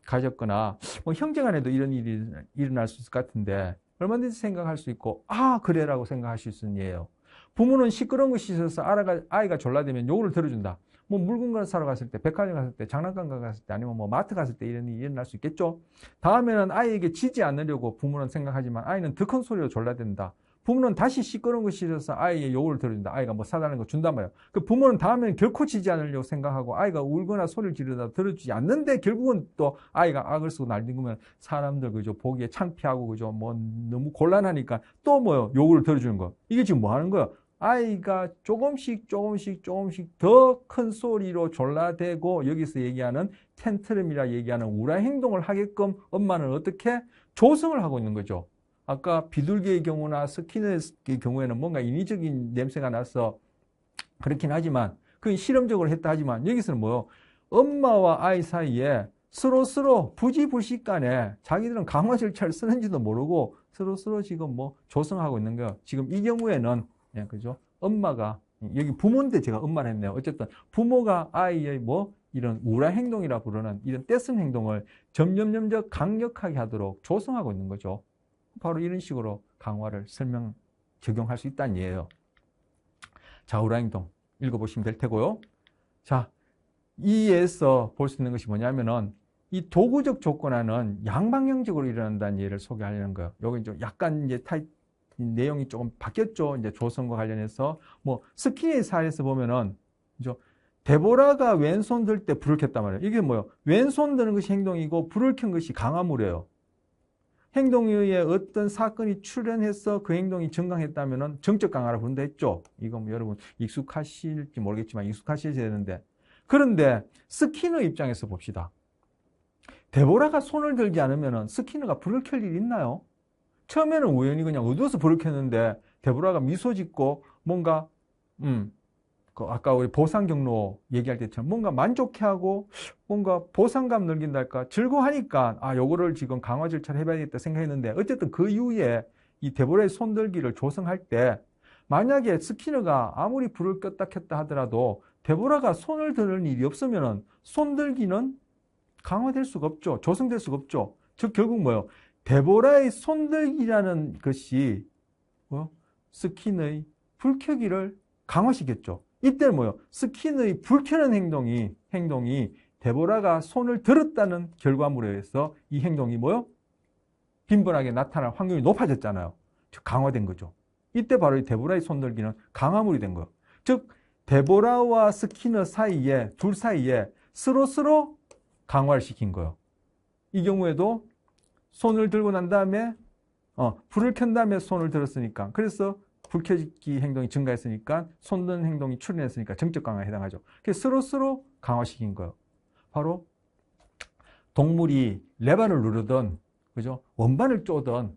가졌거나 뭐 형제간에도 이런 일이 일어날 수 있을 것 같은데 얼마든지 생각할 수 있고 그래라고 생각하실 수 있는 예예요. 부모는 시끄러운 거 씻어서 아이가 졸라대면 요거를 들어준다. 뭐 물건을 사러 갔을 때, 백화점 갔을 때, 장난감 갔을 때, 아니면 뭐 마트 갔을 때 이런 일이 일어날 수 있겠죠. 다음에는 아이에게 지지 않으려고 부모는 생각하지만 아이는 더 큰 소리로 졸라댄다. 부모는 다시 시끄러운 거 싫어서 아이의 요구를 들어준다. 아이가 뭐 사달라는 거 준단 말이에요. 그 부모는 다음에는 결코 지지 않으려고 생각하고 아이가 울거나 소리를 지르다 들어주지 않는데 결국은 또 아이가 악을 쓰고 날뛰면 사람들 그죠 보기에 창피하고 그죠 뭐 너무 곤란하니까 또 뭐요 요구를 들어주는 거. 이게 지금 뭐 하는 거예요? 아이가 조금씩 더 큰 소리로 졸라대고 여기서 얘기하는 텐트럼이라 얘기하는 우라 행동을 하게끔 엄마는 어떻게 조성을 하고 있는 거죠. 아까 비둘기의 경우나 스키너의 경우에는 뭔가 인위적인 냄새가 나서 그렇긴 하지만 그건 실험적으로 했다 하지만 여기서는 뭐요? 엄마와 아이 사이에 서로 부지불식 간에 자기들은 강화 절차를 쓰는지도 모르고 서로 지금 뭐 조성하고 있는 거예요. 지금 이 경우에는 그죠? 엄마가 여기 부모인데 제가 엄마를 했네요. 어쨌든 부모가 아이의 뭐 이런 우라 행동이라 부르는 이런 떼쓴 행동을 점점 강력하게 하도록 조성하고 있는 거죠. 바로 이런 식으로 강화를 적용할 수 있다는 얘기예요. 자, 우라 행동 읽어보시면 될 테고요. 자, 이에서 볼 수 있는 것이 뭐냐면은 이 도구적 조건화는 양방향적으로 일어난다는 예를 소개하려는 거예요. 여기 좀 약간 이제 내용이 조금 바뀌었죠. 이제 조성과 관련해서 뭐 스키의 사례에서 보면은 데보라가 왼손 들 때 불을 켰단 말이에요. 이게 뭐예요? 왼손 드는 것이 행동이고 불을 켠 것이 강화물이에요. 행동에 의해 어떤 사건이 출현해서 그 행동이 증강했다면은 정적 강화를 부른다 했죠. 이거 뭐 여러분 익숙하실지 모르겠지만 익숙하셔야 되는데, 그런데 스키너 입장에서 봅시다. 데보라가 손을 들지 않으면은 스키너가 불을 켤 일이 있나요? 처음에는 우연히 그냥 어두워서 불을 켰는데 데보라가 미소 짓고 뭔가 아까 우리 보상 경로 얘기할 때처럼 뭔가 만족해하고 뭔가 보상감 느낀달까 즐거워하니까 요거를 지금 강화 절차를 해봐야겠다 생각했는데, 어쨌든 그 이후에 이 데보라의 손들기를 조성할 때 만약에 스키너가 아무리 불을 껐다 켰다 하더라도 데보라가 손을 드는 일이 없으면은 손들기는 강화될 수가 없죠. 조성될 수가 없죠. 즉 결국 뭐예요? 데보라의 손들기라는 것이 스킨의 불켜기를 강화시켰죠. 이때는 뭐예요? 스킨의 불켜는 행동이 데보라가 손을 들었다는 결과물에 의해서 이 행동이 뭐예요? 빈번하게 나타날 확률이 높아졌잖아요. 즉 강화된 거죠. 이때 바로 이 데보라의 손들기는 강화물이 된 거예요. 즉 데보라와 스키너 사이에, 둘 사이에 서로 강화를 시킨 거예요. 이 경우에도 손을 들고 난 다음에 불을 켠 다음에 손을 들었으니까, 그래서 불켜기 행동이 증가했으니까 손 드는 행동이 출현했으니까 정적 강화에 해당하죠. 그래서 서로 강화시킨 거예요. 바로 동물이 레바를 누르던, 그죠? 원반을 쪼던,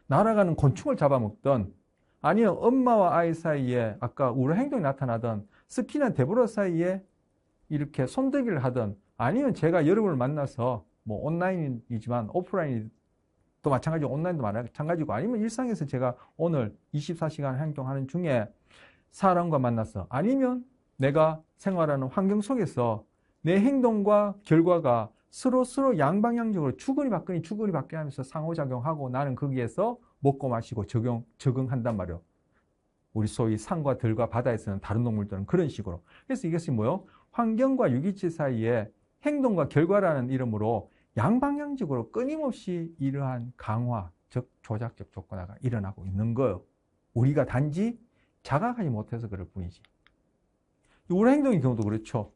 날아가는 곤충을 잡아먹던, 아니면 엄마와 아이 사이에 아까 우라 행동이 나타나던, 스키나 데보라 사이에 이렇게 손들기를 하던, 아니면 제가 여러분을 만나서 뭐 온라인이지만 오프라인도 마찬가지고 온라인도 마찬가지고, 아니면 일상에서 제가 오늘 24시간 행동하는 중에 사람과 만나서, 아니면 내가 생활하는 환경 속에서 내 행동과 결과가 서로 양방향적으로 주거니 받거니 하면서 상호작용하고 나는 거기에서 먹고 마시고 적응한단 말이에요. 우리 소위 산과 들과 바다에서는 다른 동물들은 그런 식으로. 그래서 이것이 뭐예요? 환경과 유기체 사이에 행동과 결과라는 이름으로 양방향적으로 끊임없이 이러한 강화, 즉 조작적 조건화가 일어나고 있는 거예요. 우리가 단지 자각하지 못해서 그럴 뿐이지. 우라 행동의 경우도 그렇죠.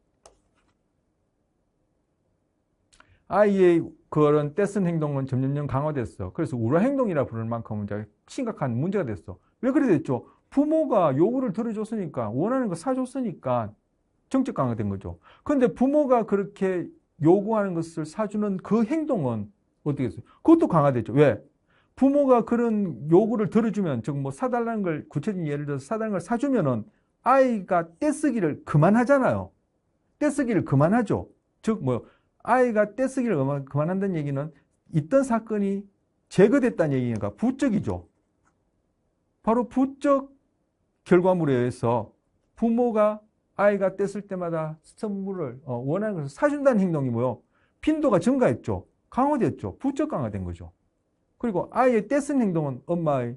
아이의 그런 떼쓴 행동은 점점 강화됐어. 그래서 우라 행동이라 부를 만큼 이제 심각한 문제가 됐어. 왜 그래 됐죠? 부모가 요구를 들어줬으니까, 원하는 거 사줬으니까 정적 강화된 거죠. 그런데 부모가 그렇게 요구하는 것을 사주는 그 행동은 어떻게 했어요? 그것도 강화됐죠. 왜? 부모가 그런 요구를 들어주면, 즉 뭐 사달라는 걸, 구체적인 예를 들어서 사달라는 걸 사주면은 아이가 떼쓰기를 그만하잖아요. 떼쓰기를 그만하죠. 즉 뭐 아이가 떼쓰기를 그만한다는 얘기는 있던 사건이 제거됐다는 얘기니까 부적이죠. 바로 부적 결과물에 의해서 부모가 아이가 뗐을 때마다 선물을 원하는 것을 사준다는 행동이 뭐요? 빈도가 증가했죠. 강화됐죠. 부적 강화된 거죠. 그리고 아이의 떼쓴 행동은 엄마가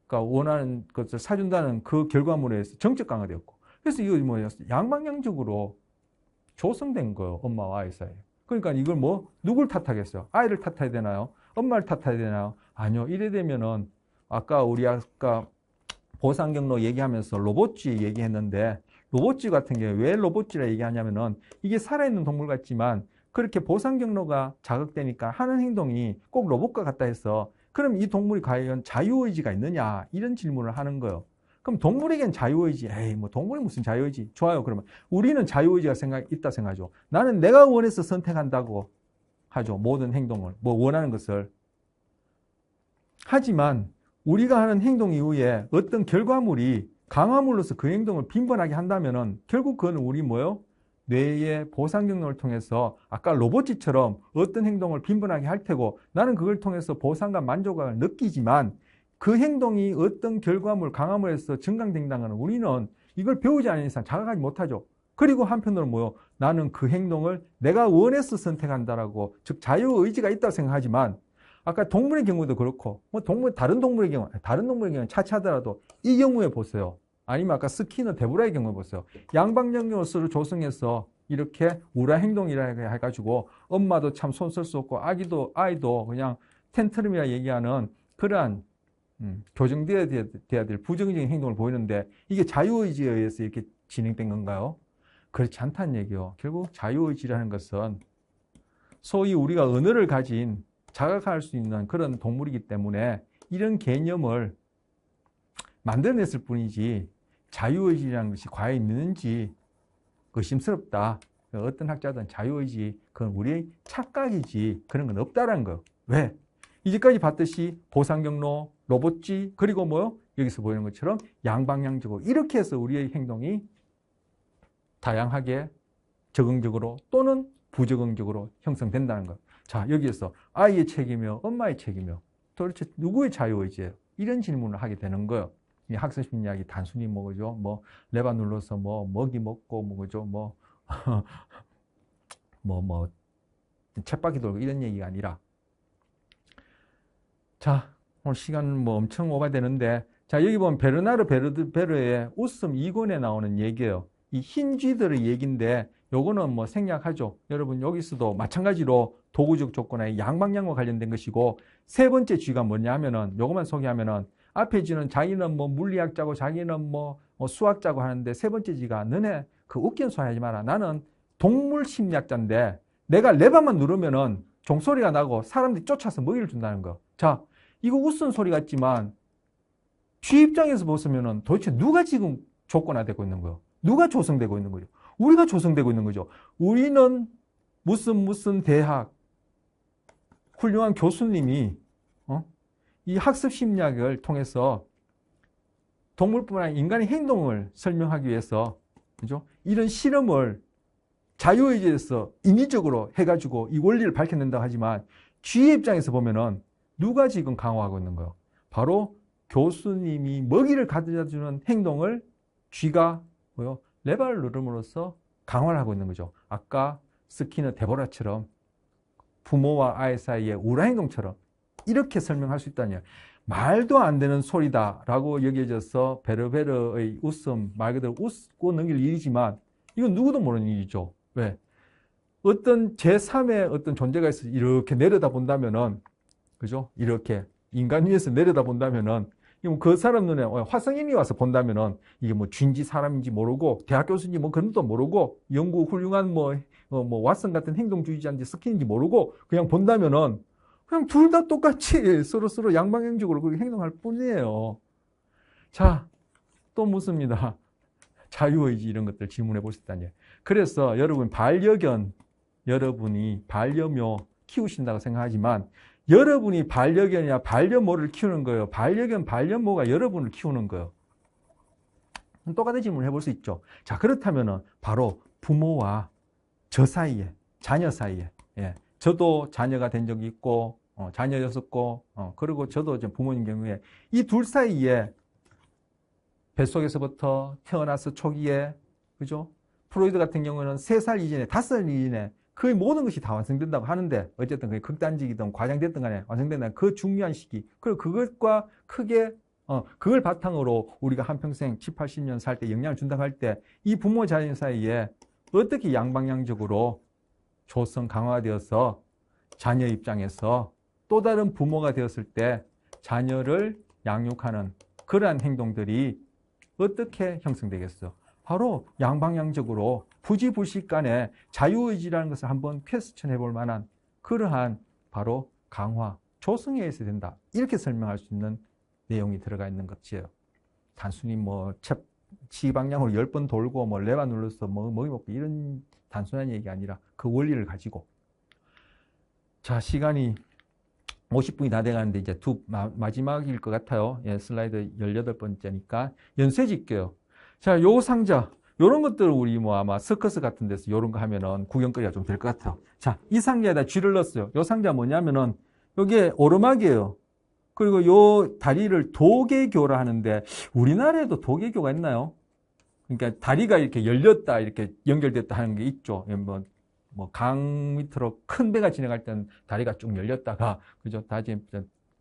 원하는 것을 사준다는 그 결과물에 의해서 정적 강화되었고, 그래서 이거 뭐예요? 양방향적으로 조성된 거예요. 엄마와 아이 사이에. 그러니까 이걸 뭐 누굴 탓하겠어요? 아이를 탓해야 되나요? 엄마를 탓해야 되나요? 아니요. 이래 되면은 아까 보상 경로 얘기하면서 로봇쥐 얘기했는데, 로봇쥐 같은 경우에 왜 로봇쥐라 얘기하냐면은 이게 살아있는 동물 같지만 그렇게 보상 경로가 자극되니까 하는 행동이 꼭 로봇과 같다 해서, 그럼 이 동물이 과연 자유의지가 있느냐, 이런 질문을 하는 거예요. 그럼 동물에겐 자유의지, 뭐 동물이 무슨 자유의지? 좋아요. 그러면 우리는 자유의지가 있다 생각하죠. 나는 내가 원해서 선택한다고 하죠. 모든 행동을, 뭐 원하는 것을. 하지만 우리가 하는 행동 이후에 어떤 결과물이 강화물로서 그 행동을 빈번하게 한다면은 결국 그건 우리 뭐요? 뇌의 보상 경로를 통해서 아까 로봇처럼 어떤 행동을 빈번하게 할 테고, 나는 그걸 통해서 보상과 만족감을 느끼지만 그 행동이 어떤 결과물, 강화물에서 증강된다는 것은 우리는 이걸 배우지 않은 이상 자각하지 못하죠. 그리고 한편으로는 뭐요? 나는 그 행동을 내가 원해서 선택한다라고, 즉 자유의지가 있다고 생각하지만 아까 동물의 경우도 그렇고 뭐 다른 동물의 경우는 차치하더라도 이 경우에 보세요. 아니면 아까 스키너 데보라의 경우에 보세요. 양방향적으로 조성해서 이렇게 우라 행동이라 해가지고 엄마도 참 손 쓸 수 없고 아이도 그냥 텐트럼이라 얘기하는 그러한 교정되어야 될 부정적인 행동을 보이는데 이게 자유의지에 의해서 이렇게 진행된 건가요? 그렇지 않다는 얘기요. 결국 자유의지라는 것은 소위 우리가 언어를 가진 자각할 수 있는 그런 동물이기 때문에 이런 개념을 만들어냈을 뿐이지 자유의지라는 것이 과연 있는지 의심스럽다. 어떤 학자들은 자유의지 그건 우리의 착각이지 그런 건 없다라는 거. 왜? 이제까지 봤듯이 보상경로, 로봇지 그리고 뭐요? 여기서 보이는 것처럼 양방향적으로 이렇게 해서 우리의 행동이 다양하게 적응적으로 또는 부적응적으로 형성된다는 것. 자, 여기에서 아이의 책임이요, 엄마의 책임이요. 도대체 누구의 자유의지예요? 이런 질문을 하게 되는 거예요. 이 학습 심리학이 단순히 뭐죠? 뭐 레바 눌러서 뭐 먹이 먹고 뭐죠? 쳇바퀴 돌고 이런 얘기가 아니라. 자, 오늘 시간 뭐 엄청 오바되는데, 자, 여기 보면 베르나르 베르의 웃음 2권에 나오는 얘기예요. 이 흰 쥐들의 얘기인데, 요거는 뭐 생략하죠. 여러분, 여기서도 마찬가지로 도구적 조건의 양방향과 관련된 것이고, 세 번째 쥐가 뭐냐면은, 요것만 소개하면은, 앞에 쥐는 자기는 뭐 물리학자고 자기는 뭐 수학자고 하는데, 세 번째 쥐가 너네 그 웃긴 소리 하지 마라. 나는 동물 심리학자인데, 내가 레버만 누르면은 종소리가 나고 사람들이 쫓아서 먹이를 준다는 거. 자, 이거 웃음 소리 같지만 쥐 입장에서 보시면은 도대체 누가 지금 조건화되고 있는 거예요? 누가 조성되고 있는 거죠? 우리가 조성되고 있는 거죠. 우리는 무슨 대학 훌륭한 교수님이 이 학습 심리학을 통해서 동물뿐만 아니라 인간의 행동을 설명하기 위해서 그죠? 이런 실험을 자유의지에서 인위적으로 해가지고 이 원리를 밝혀낸다고 하지만 쥐의 입장에서 보면은 누가 지금 강화하고 있는 거예요? 바로 교수님이 먹이를 가져다 주는 행동을 쥐가 레버를 누름으로써 강화를 하고 있는 거죠. 아까 스키너 데보라처럼 부모와 아이 사이의 우라 행동처럼 이렇게 설명할 수 있다니 말도 안 되는 소리다라고 여겨져서 베르베르의 웃음 말 그대로 웃고 넘길 일이지만 이건 누구도 모르는 일이죠. 왜? 어떤 제3의 어떤 존재가 있어 이렇게 내려다 본다면은 그죠? 이렇게 인간 위에서 내려다 본다면은 그 사람 눈에 화성인이 와서 본다면은 이게 뭐 쥐인지 사람인지 모르고 대학 교수인지 뭐 그런 것도 모르고 연구 훌륭한 뭐 왓슨 같은 행동주의자인지 스킨인지 모르고 그냥 본다면은 그냥 둘 다 똑같이 서로 양방향적으로 그렇게 행동할 뿐이에요. 자, 또 묻습니다. 자유의지 이런 것들 질문해 볼 수 있다니. 그래서 여러분 여러분이 반려묘 키우신다고 생각하지만 여러분이 반려견이냐 반려모를 키우는 거예요. 반려견, 반려모가 여러분을 키우는 거예요. 똑같은 질문을 해볼 수 있죠. 자, 그렇다면은 바로 부모와 저 사이에, 자녀 사이에, 예. 저도 자녀가 된 적이 있고, 자녀였었고, 그리고 저도 부모님 경우에 이 둘 사이에 뱃속에서부터 태어나서 초기에, 그죠? 프로이드 같은 경우는 3살 이전에, 5살 이전에 거의 모든 것이 다 완성된다고 하는데, 어쨌든 그게 극단적이든 과장됐든 간에 완성된다는 그 중요한 시기. 그리고 그것과 크게, 그걸 바탕으로 우리가 한평생 70, 80년 살 때 영향을 준다고 할 때, 이 부모 자녀 사이에 어떻게 양방향적으로 조성 강화되어서 자녀 입장에서 또 다른 부모가 되었을 때 자녀를 양육하는 그러한 행동들이 어떻게 형성되겠어? 바로 양방향적으로 부지불식간에 자유의지라는 것을 한번 퀘스천해 볼 만한 그러한 바로 강화, 조성에 의해서 된다. 이렇게 설명할 수 있는 내용이 들어가 있는 것이에요. 단순히 뭐 지방향으로 10번 돌고 뭐 레바 눌러서 먹이 먹고 이런 단순한 얘기가 아니라 그 원리를 가지고. 자, 시간이 50분이 다 돼가는데 이제 마지막일 것 같아요. 예, 슬라이드 18번째니까 연쇄짓게요. 자, 요 상자, 요런 것들을 우리 뭐 아마 서커스 같은 데서 요런 거 하면은 구경거리가 좀 될 것 같아요. 자, 이 상자에다 쥐를 넣었어요. 요 상자 뭐냐면은 요게 오르막이에요. 그리고 요 다리를 도개교라 하는데 우리나라에도 도개교가 있나요? 그러니까 다리가 이렇게 열렸다, 이렇게 연결됐다 하는 게 있죠. 뭐 강 밑으로 큰 배가 지나갈 때는 다리가 쭉 열렸다가, 그죠?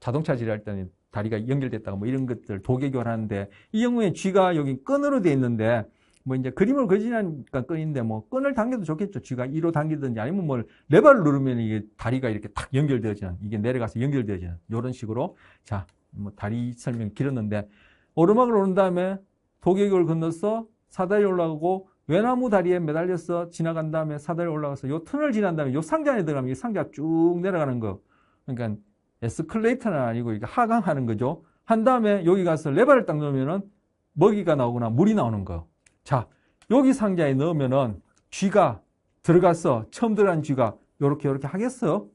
자동차 지나갈 때는 다리가 연결됐다가 뭐 이런 것들 도개교를 하는데, 이 경우에 쥐가 여기 끈으로 되어 있는데, 뭐 이제 그림을 그리니까 끈인데 뭐 끈을 당겨도 좋겠죠. 쥐가 이로 당기든지 아니면 뭐 레버를 누르면 이게 다리가 이렇게 탁 연결되어지는, 이게 내려가서 연결되어지는 이런 식으로. 자, 뭐 다리 설명 길었는데, 오르막을 오른 다음에 도개교를 건너서 사다리 올라가고 외나무 다리에 매달려서 지나간 다음에 사다리 올라가서 요 턴을 지난 다음에 요 상자 안에 들어가면 이 상자 쭉 내려가는 거. 그러니까 에스컬레이터는 아니고 이게 하강하는 거죠. 한 다음에 여기 가서 레버를 딱 넣으면은 먹이가 나오거나 물이 나오는 거. 자, 여기 상자에 넣으면은 쥐가 들어가서, 처음 들어간 쥐가 요렇게 하겠어요?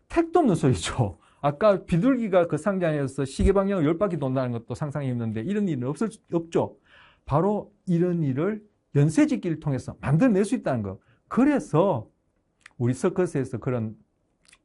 택도 없는 소리죠. 아까 비둘기가 그 상자 안에서 시계 방향을 10바퀴 돈다는 것도 상상이 힘든데 이런 일은 없죠. 바로 이런 일을 연쇄짓기를 통해서 만들어낼 수 있다는 거. 그래서 우리 서커스에서 그런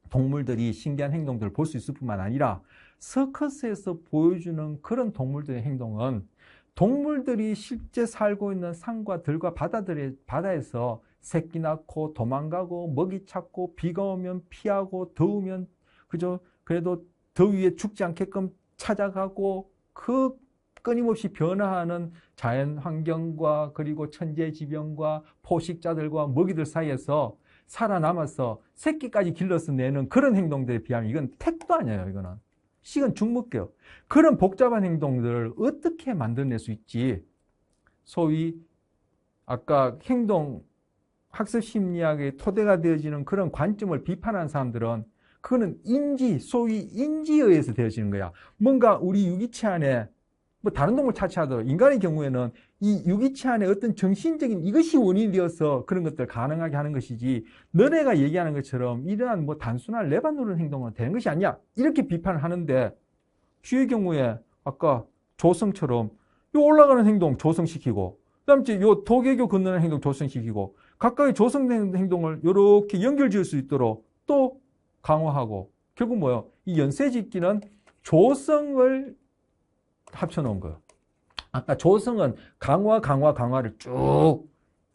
동물들이 신기한 행동들을 볼 수 있을 뿐만 아니라, 서커스에서 보여주는 그런 동물들의 행동은 동물들이 실제 살고 있는 산과 들과 바다에서 새끼 낳고 도망가고 먹이 찾고, 비가 오면 피하고, 더우면 그죠? 그래도 더위에 죽지 않게끔 찾아가고, 그 끊임없이 변화하는 자연 환경과 그리고 천재지변과 포식자들과 먹이들 사이에서 살아남아서 새끼까지 길러서 내는 그런 행동들에 비하면 이건 택도 아니에요. 이거는 식은 죽먹게요. 그런 복잡한 행동들을 어떻게 만들어낼 수 있지? 소위 아까 행동 학습 심리학의 토대가 되어지는 그런 관점을 비판하는 사람들은, 그거는 소위 인지에 의해서 되어지는 거야. 뭔가 우리 유기체 안에, 뭐 다른 동물 차치하더라도 인간의 경우에는 이 유기체 안에 어떤 정신적인 이것이 원인이 되어서 그런 것들을 가능하게 하는 것이지, 너네가 얘기하는 것처럼 이러한 뭐 단순한 레바 누르는 행동은 되는 것이 아니야, 이렇게 비판을 하는데, 쥐의 경우에 아까 조성처럼 요 올라가는 행동 조성시키고, 그다음에 요 도개교 건너는 행동 조성시키고, 각각의 조성된 행동을 이렇게 연결 지을 수 있도록 또 강화하고, 결국 뭐예요? 이 연쇄짓기는 조성을 합쳐놓은 거예요. 아까 조성은 강화를 쭉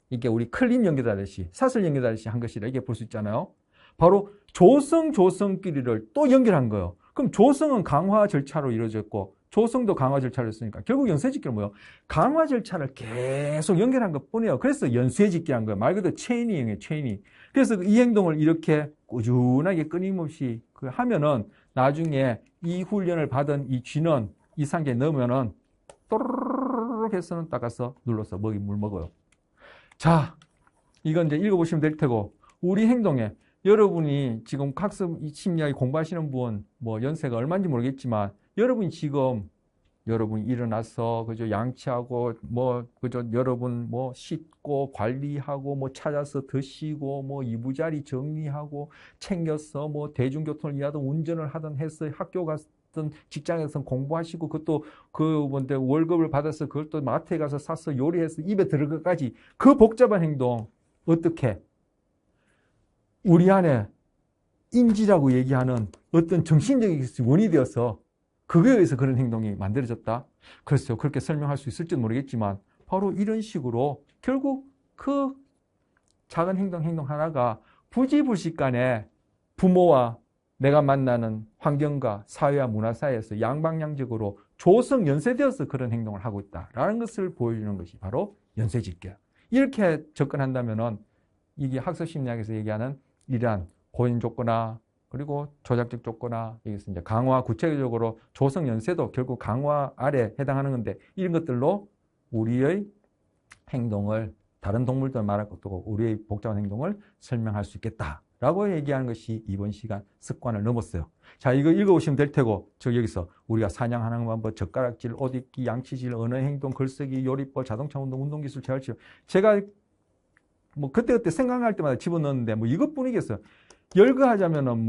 이게 우리 클린 연결하듯이, 사슬 연결하듯이 한 것이라 이게 볼 수 있잖아요. 바로 조성끼리를 또 연결한 거예요. 그럼 조성은 강화 절차로 이루어졌고 조성도 강화 절차를 했으니까 결국 연쇄짓기는 뭐예요? 강화 절차를 계속 연결한 것 뿐이에요. 그래서 연쇄짓기한 거예요. 말 그대로 체이닝이에요, 체이닝. 그래서 이 행동을 이렇게 꾸준하게 끊임없이 하면은 나중에 이 훈련을 받은 이 쥐는 이 상자에 넣으면은 또르르르 해서는 따가서 눌러서 물 먹어요. 자, 이건 이제 읽어보시면 될 테고, 우리 행동에 여러분이 지금 학습 심리학 공부하시는 분, 뭐 연세가 얼마인지 모르겠지만, 여러분이 지금 일어나서 그죠, 양치하고 뭐 그죠, 여러분 뭐 씻고 관리하고 뭐 찾아서 드시고 뭐 이부자리 정리하고 챙겨서 뭐 대중교통을 이용하든 운전을 하든 해서 학교 갔든 직장에서 공부하시고, 그것도 뭔데 월급을 받아서 그걸 또 마트에 가서 사서 요리해서 입에 들어가까지 그 복잡한 행동, 어떻게 우리 안에 인지라고 얘기하는 어떤 정신적인 원인이 되어서 그거에 의해서 그런 행동이 만들어졌다. 글쎄요, 그렇게 설명할 수 있을지는 모르겠지만 바로 이런 식으로 결국 그 작은 행동 하나가 부지불식간에 부모와 내가 만나는 환경과 사회와 문화 사이에서 양방향적으로 조성, 연쇄되어서 그런 행동을 하고 있다라는 것을 보여주는 것이 바로 연쇄짓기야. 이렇게 접근한다면은 이게 학습심리학에서 얘기하는 이러한 고인 조건화 그리고 조작적 조건화, 여기서 이제 강화, 구체적으로 조성 연쇄도 결국 강화 아래 해당하는 건데, 이런 것들로 우리의 행동을, 다른 동물들 말할 것도 없고 우리의 복잡한 행동을 설명할 수 있겠다라고 얘기하는 것이 이번 시간 습관을 넘었어요. 자, 이거 읽어보시면 될 테고, 여기서 우리가 사냥하는 방법, 젓가락질, 옷 입기, 양치질, 언어 행동, 글쓰기, 요리법, 자동차 운동, 운동기술, 재활치료, 제가 뭐 그때그때 생각날 때마다 집어넣었는데 뭐 이것뿐이겠어요. 열거하자면은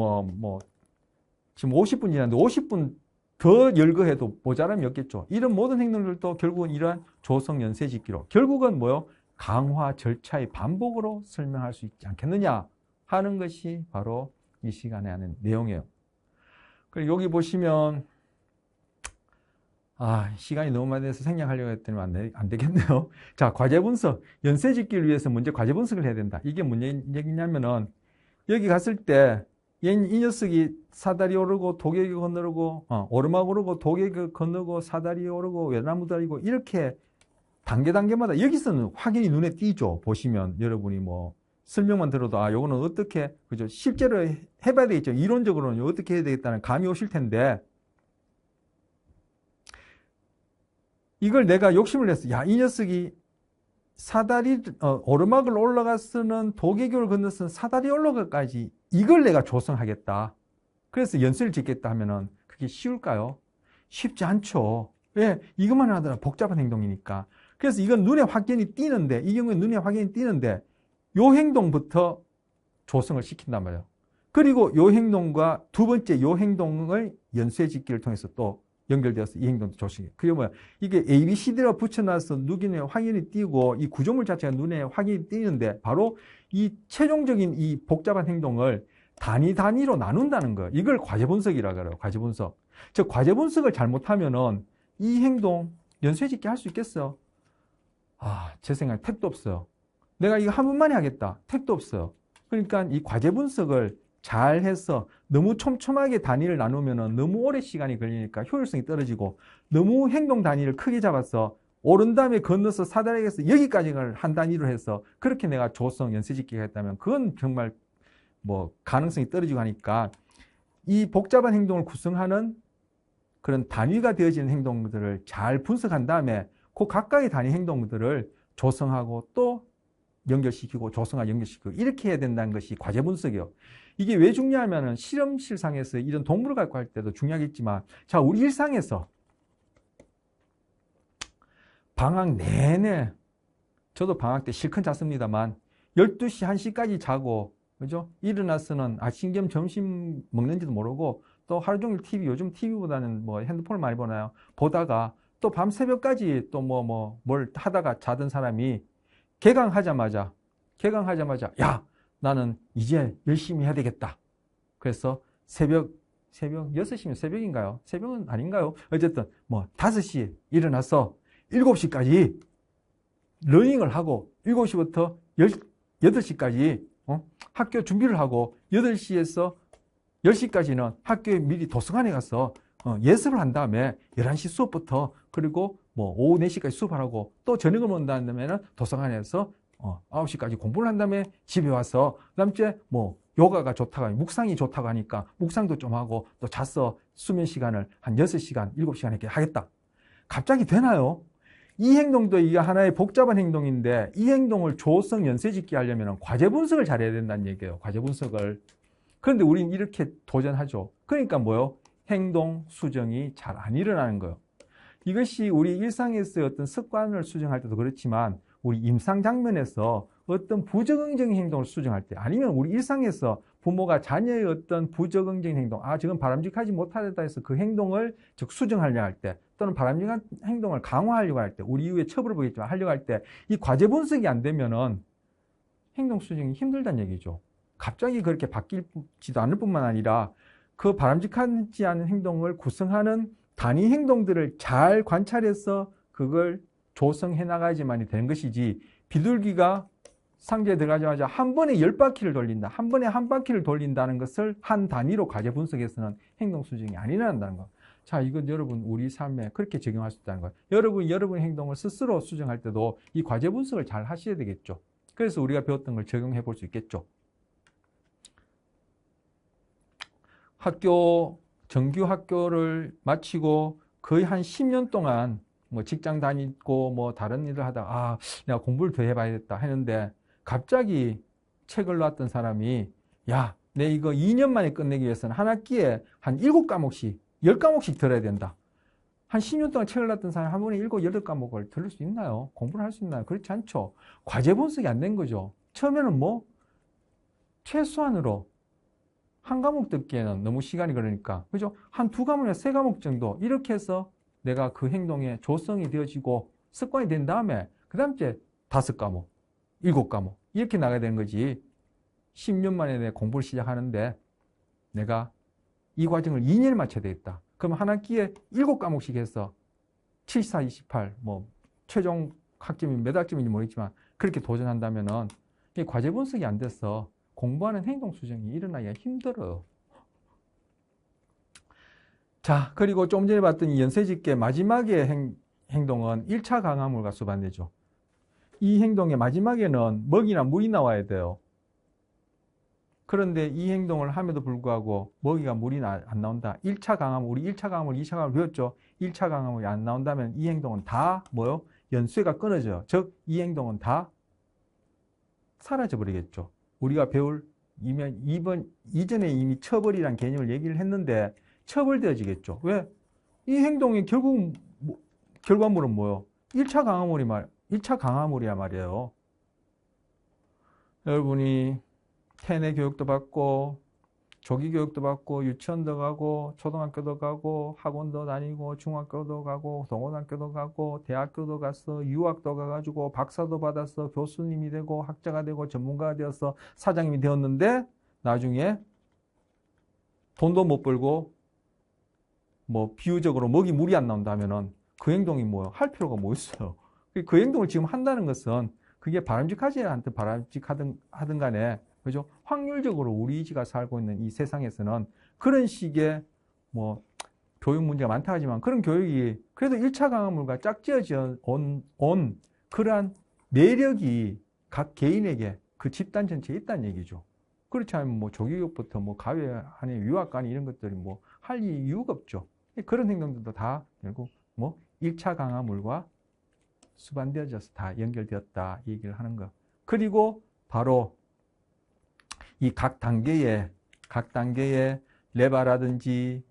지금 50분 지났는데 50분 더 열거해도 모자람이 없겠죠. 이런 모든 행동들도 결국은 이러한 조성 연쇄짓기로 결국은 뭐요? 강화 절차의 반복으로 설명할 수 있지 않겠느냐 하는 것이 바로 이 시간에 하는 내용이에요. 그리고 여기 보시면 시간이 너무 많이 돼서 생략하려고 했더니 안 되겠네요. 자, 과제 분석. 연쇄 짓기를 위해서 먼저 과제 분석을 해야 된다. 이게 뭔 얘기냐면은, 여기 갔을 때, 이 녀석이 사다리 오르고, 도개기 건너고, 오르막 오르고, 도개기 건너고, 사다리 오르고, 외나무 다리고, 이렇게 단계마다 여기서는 확연히 눈에 띄죠. 보시면 여러분이 뭐, 설명만 들어도, 요거는 어떻게, 그죠? 실제로 해봐야 되겠죠. 이론적으로는 어떻게 해야 되겠다는 감이 오실 텐데, 이걸 내가 욕심을 냈어. 야, 이 녀석이 오르막을 올라가서는 도개교를 건너서는 사다리 올라가까지 이걸 내가 조성하겠다. 그래서 연습을 짓겠다 하면은 그게 쉬울까요? 쉽지 않죠. 왜? 이것만 하더라 복잡한 행동이니까. 그래서 이건 눈에 확연히 띄는데, 이 경우에 눈에 확연히 띄는데, 요 행동부터 조성을 시킨단 말이에요. 그리고 요 행동과 두 번째 요 행동을 연쇄 짓기를 통해서 또 연결되어서 이 행동도 조성해. 그게 뭐야? 이게 ABCD로 붙여놔서 눈에 확연히 띄고 이 구조물 자체가 눈에 확연히 띄는데 바로 이 최종적인 이 복잡한 행동을 단위로 나눈다는 거예요. 이걸 과제 분석이라고 그래요. 과제 분석. 즉 과제 분석을 잘못하면은 이 행동 연쇄 짓기 할 수 있겠어? 제 생각에 택도 없어요. 내가 이거 한 번만에 하겠다. 택도 없어요. 그러니까 이 과제 분석을 잘 해서 너무 촘촘하게 단위를 나누면 너무 오래 시간이 걸리니까 효율성이 떨어지고, 너무 행동 단위를 크게 잡아서 오른 다음에 건너서 사다리에서 여기까지를 한 단위로 해서 그렇게 내가 조성 연쇄짓기가 했다면 그건 정말 뭐 가능성이 떨어지고 하니까, 이 복잡한 행동을 구성하는 그런 단위가 되어지는 행동들을 잘 분석한 다음에 그 각각의 단위 행동들을 조성하고 또 연결시키고 조성하고 연결시키고 이렇게 해야 된다는 것이 과제 분석이에요. 이게 왜 중요하면은 실험실상에서 이런 동물을 갖고 할 때도 중요하겠지만, 자, 우리 일상에서 방학 내내, 저도 방학 때 실컷 잤습니다만 12시, 1시까지 자고, 그죠? 일어나서는 아침 겸 점심 먹는지도 모르고 또 하루 종일 TV, 요즘 TV보다는 뭐 핸드폰을 많이 보나요? 보다가 또 밤 새벽까지 또 뭘 하다가 자던 사람이 개강하자마자, 야, 나는 이제 열심히 해야 되겠다. 그래서 새벽 6시면 새벽인가요? 새벽은 아닌가요? 어쨌든 5시에 일어나서 7시까지 러닝을 하고 7시부터 8시까지 학교 준비를 하고 8시에서 10시까지는 학교에 미리 도서관에 가서 예습을 한 다음에 11시 수업부터, 그리고 오후 4시까지 수업을 하고 또 저녁을 먹은 다음에는 도서관에서 9시까지 공부를 한 다음에 집에 와서 그다음에 요가가 좋다고 하니, 묵상이 좋다고 하니까 묵상도 좀 하고 또 자서 수면 시간을 한 6시간, 7시간 이렇게 하겠다. 갑자기 되나요? 이 행동도 이게 하나의 복잡한 행동인데 이 행동을 조성 연쇄짓기 하려면 과제 분석을 잘해야 된다는 얘기예요. 과제 분석을. 그런데 우리는 이렇게 도전하죠. 그러니까 뭐요? 행동 수정이 잘 안 일어나는 거예요. 이것이 우리 일상에서의 어떤 습관을 수정할 때도 그렇지만 우리 임상 장면에서 어떤 부적응적인 행동을 수정할 때, 아니면 우리 일상에서 부모가 자녀의 어떤 부적응적인 행동, 지금 바람직하지 못하다 해서 그 행동을 즉 수정하려고 할 때, 또는 바람직한 행동을 강화하려고 할 때, 우리 이후에 처벌을 보겠지만 하려고 할 때 이 과제 분석이 안 되면은 행동 수정이 힘들다는 얘기죠. 갑자기 그렇게 바뀌지도 않을 뿐만 아니라 그 바람직하지 않은 행동을 구성하는 단위 행동들을 잘 관찰해서 그걸 조성해 나가야지만이 되는 것이지, 비둘기가 상자에 들어가자마자 한 번에 10바퀴를 돌린다, 한 번에 한 바퀴를 돌린다는 것을 한 단위로 과제 분석해서는 행동 수정이 안 일어난다는 거. 자, 이건 여러분 우리 삶에 그렇게 적용할 수 있다는 거예요. 여러분의 행동을 스스로 수정할 때도 이 과제 분석을 잘 하셔야 되겠죠. 그래서 우리가 배웠던 걸 적용해 볼 수 있겠죠. 정규 학교를 마치고 거의 한 10년 동안 직장 다니고 다른 일을 하다가 내가 공부를 더 해봐야겠다 했는데, 갑자기 책을 놨던 사람이 야, 내 이거 2년 만에 끝내기 위해서는 한 학기에 한 7과목씩 10과목씩 들어야 된다. 한 10년 동안 책을 놨던 사람이 한 번에 7, 8과목을 들을 수 있나요? 공부를 할 수 있나요? 그렇지 않죠. 과제 분석이 안 된 거죠. 처음에는 최소한으로 한 과목 듣기에는 너무 시간이 걸리니까, 그죠? 한 2과목이나 3과목 정도 이렇게 해서 내가 그 행동에 조성이 되어지고 습관이 된 다음에 그 다음 주에 5과목, 7과목 이렇게 나가야 되는 거지. 10년 만에 내 공부를 시작하는데 내가 이 과정을 2년에 맞춰야 되겠다. 그럼 한 학기에 7과목씩 해서 74, 28, 뭐, 최종 학점이 몇 학점인지 모르겠지만, 그렇게 도전한다면은, 이 과제 분석이 안 돼서 공부하는 행동 수정이 일어나기가 힘들어요. 자, 그리고 좀 전에 봤던 이 연쇄집계 마지막의 행동은 1차 강화물과 수반되죠. 이 행동의 마지막에는 먹이나 물이 나와야 돼요. 그런데 이 행동을 함에도 불구하고 먹이가 물이 안 나온다. 1차 강화물, 우리 1차 강화물, 2차 강화물 배웠죠? 1차 강화물이 안 나온다면 이 행동은 다 뭐요? 연쇄가 끊어져요. 즉, 이 행동은 다 사라져 버리겠죠. 우리가 배울 이전에 이미 처벌이란 개념을 얘기를 했는데 처벌되어지겠죠. 왜? 이 행동이 결국 결과물은 뭐요? 1차 강화물이야 말이에요. 여러분이 태내 교육도 받고 조기 교육도 받고 유치원도 가고 초등학교도 가고 학원도 다니고 중학교도 가고 동고등학교도 가고 대학교도 가서 유학도 가가지고 박사도 받아서 교수님이 되고 학자가 되고 전문가가 되어서 사장님이 되었는데 나중에 돈도 못 벌고 뭐 비유적으로 먹이 물이 안 나온다면은 그 행동이 뭐예요? 할 필요가 뭐 있어요? 그 행동을 지금 한다는 것은 그게 바람직하지 않든 바람직하든 간에 그죠? 확률적으로 우리가 살고 있는 이 세상에서는 그런 식의 뭐 교육 문제가 많다 하지만 그런 교육이 그래도 1차 강화물과 짝지어져 온 그러한 매력이 각 개인에게 그 집단 전체에 있다는 얘기죠. 그렇지 않으면 뭐 조기교육부터 뭐 가외 아니 유학관 이런 것들이 뭐 할 이유가 없죠. 그런 행동들도 다 결국 뭐 1차 강화물과 수반되어져서 다 연결되었다 얘기를 하는 거. 그리고 바로 이 각 단계의 레바라든지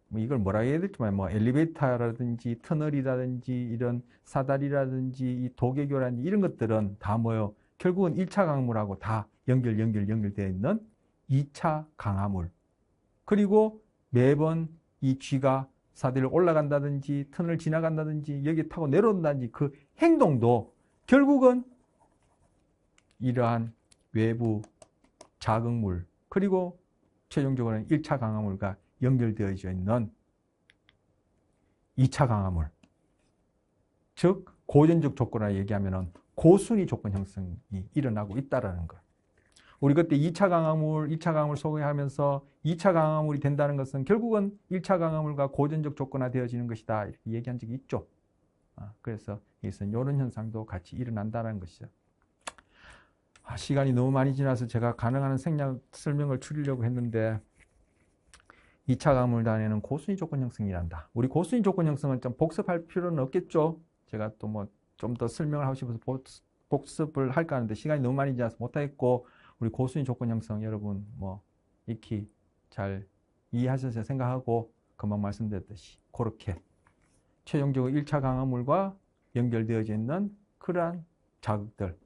뭐 이걸 뭐라 해야 될지만 뭐 엘리베이터라든지 터널이라든지 이런 사다리라든지 이 도개교라든지 이런 것들은 다 뭐요? 결국은 1차 강화물하고 다 연결되어 있는 2차 강화물. 그리고 매번 이 쥐가 사다리를 올라간다든지 터널을 지나간다든지 여기 타고 내려온다든지 그 행동도 결국은 이러한 외부 자극물 그리고 최종적으로는 1차 강화물과 연결되어져 있는 2차 강화물 즉 고전적 조건이라 얘기하면 고순위 조건 형성이 일어나고 있다는 것. 우리 그때 2차 강화물 소개하면서 2차 강화물이 된다는 것은 결국은 1차 강화물과 고전적 조건화 되어지는 것이다 이렇게 얘기한 적이 있죠. 그래서 이것은 이런 현상도 같이 일어난다는 것이죠. 시간이 너무 많이 지나서 제가 가능한 설명을 줄이려고 했는데 2차 강화물 단에는 고순위 조건 형성이 일어난다. 우리 고순위 조건 형성은 좀 복습할 필요는 없겠죠. 제가 또 뭐 좀 더 설명을 하고 싶어서 복습을 할까 하는데 시간이 너무 많이 지나서 못하겠고 우리 고순위 조건 형성 여러분 뭐 익히 잘 이해하셔서 생각하고 금방 말씀드렸듯이 그렇게 최종적으로 1차 강화물과 연결되어져 있는 그러한 자극들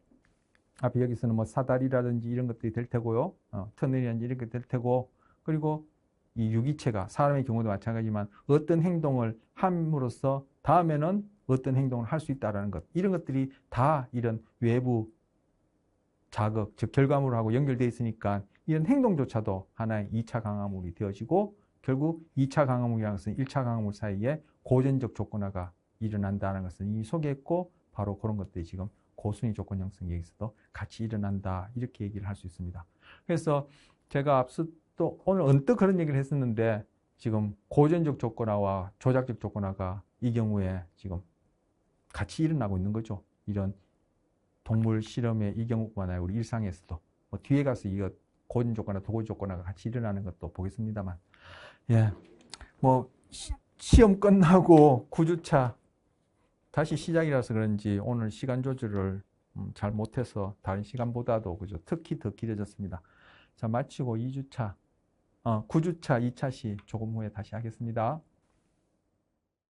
앞에 여기서는 뭐 사다리라든지 이런 것들이 될 테고요. 터널이라든지 이런 것들이 될 테고 그리고 이 유기체가 사람의 경우도 마찬가지지만 어떤 행동을 함으로써 다음에는 어떤 행동을 할 수 있다는 것 이런 것들이 다 이런 외부 자극, 즉 결과물하고 연결되어 있으니까 이런 행동조차도 하나의 2차 강화물이 되어지고 결국 2차 강화물이라는 것은 1차 강화물 사이에 고전적 조건화가 일어난다는 것을 이미 소개했고 바로 그런 것들이 지금 고순위 조건 형성 여기서도 같이 일어난다 이렇게 얘기를 할 수 있습니다. 그래서 제가 앞서 또 오늘 언뜻 그런 얘기를 했었는데 지금 고전적 조건화와 조작적 조건화가 이 경우에 지금 같이 일어나고 있는 거죠. 이런 동물 실험의 이 경우뿐만 아니라 우리 일상에서도 뭐 뒤에 가서 이거 고전 조건화, 도고 조건화가 같이 일어나는 것도 보겠습니다만, 예, 뭐 시험 끝나고 9주차 다시 시작이라서 그런지 오늘 시간 조절을 잘 못해서 다른 시간보다도 그죠 특히 더 길어졌습니다. 자 마치고 2주차, 9주차 2차 시 조금 후에 다시 하겠습니다.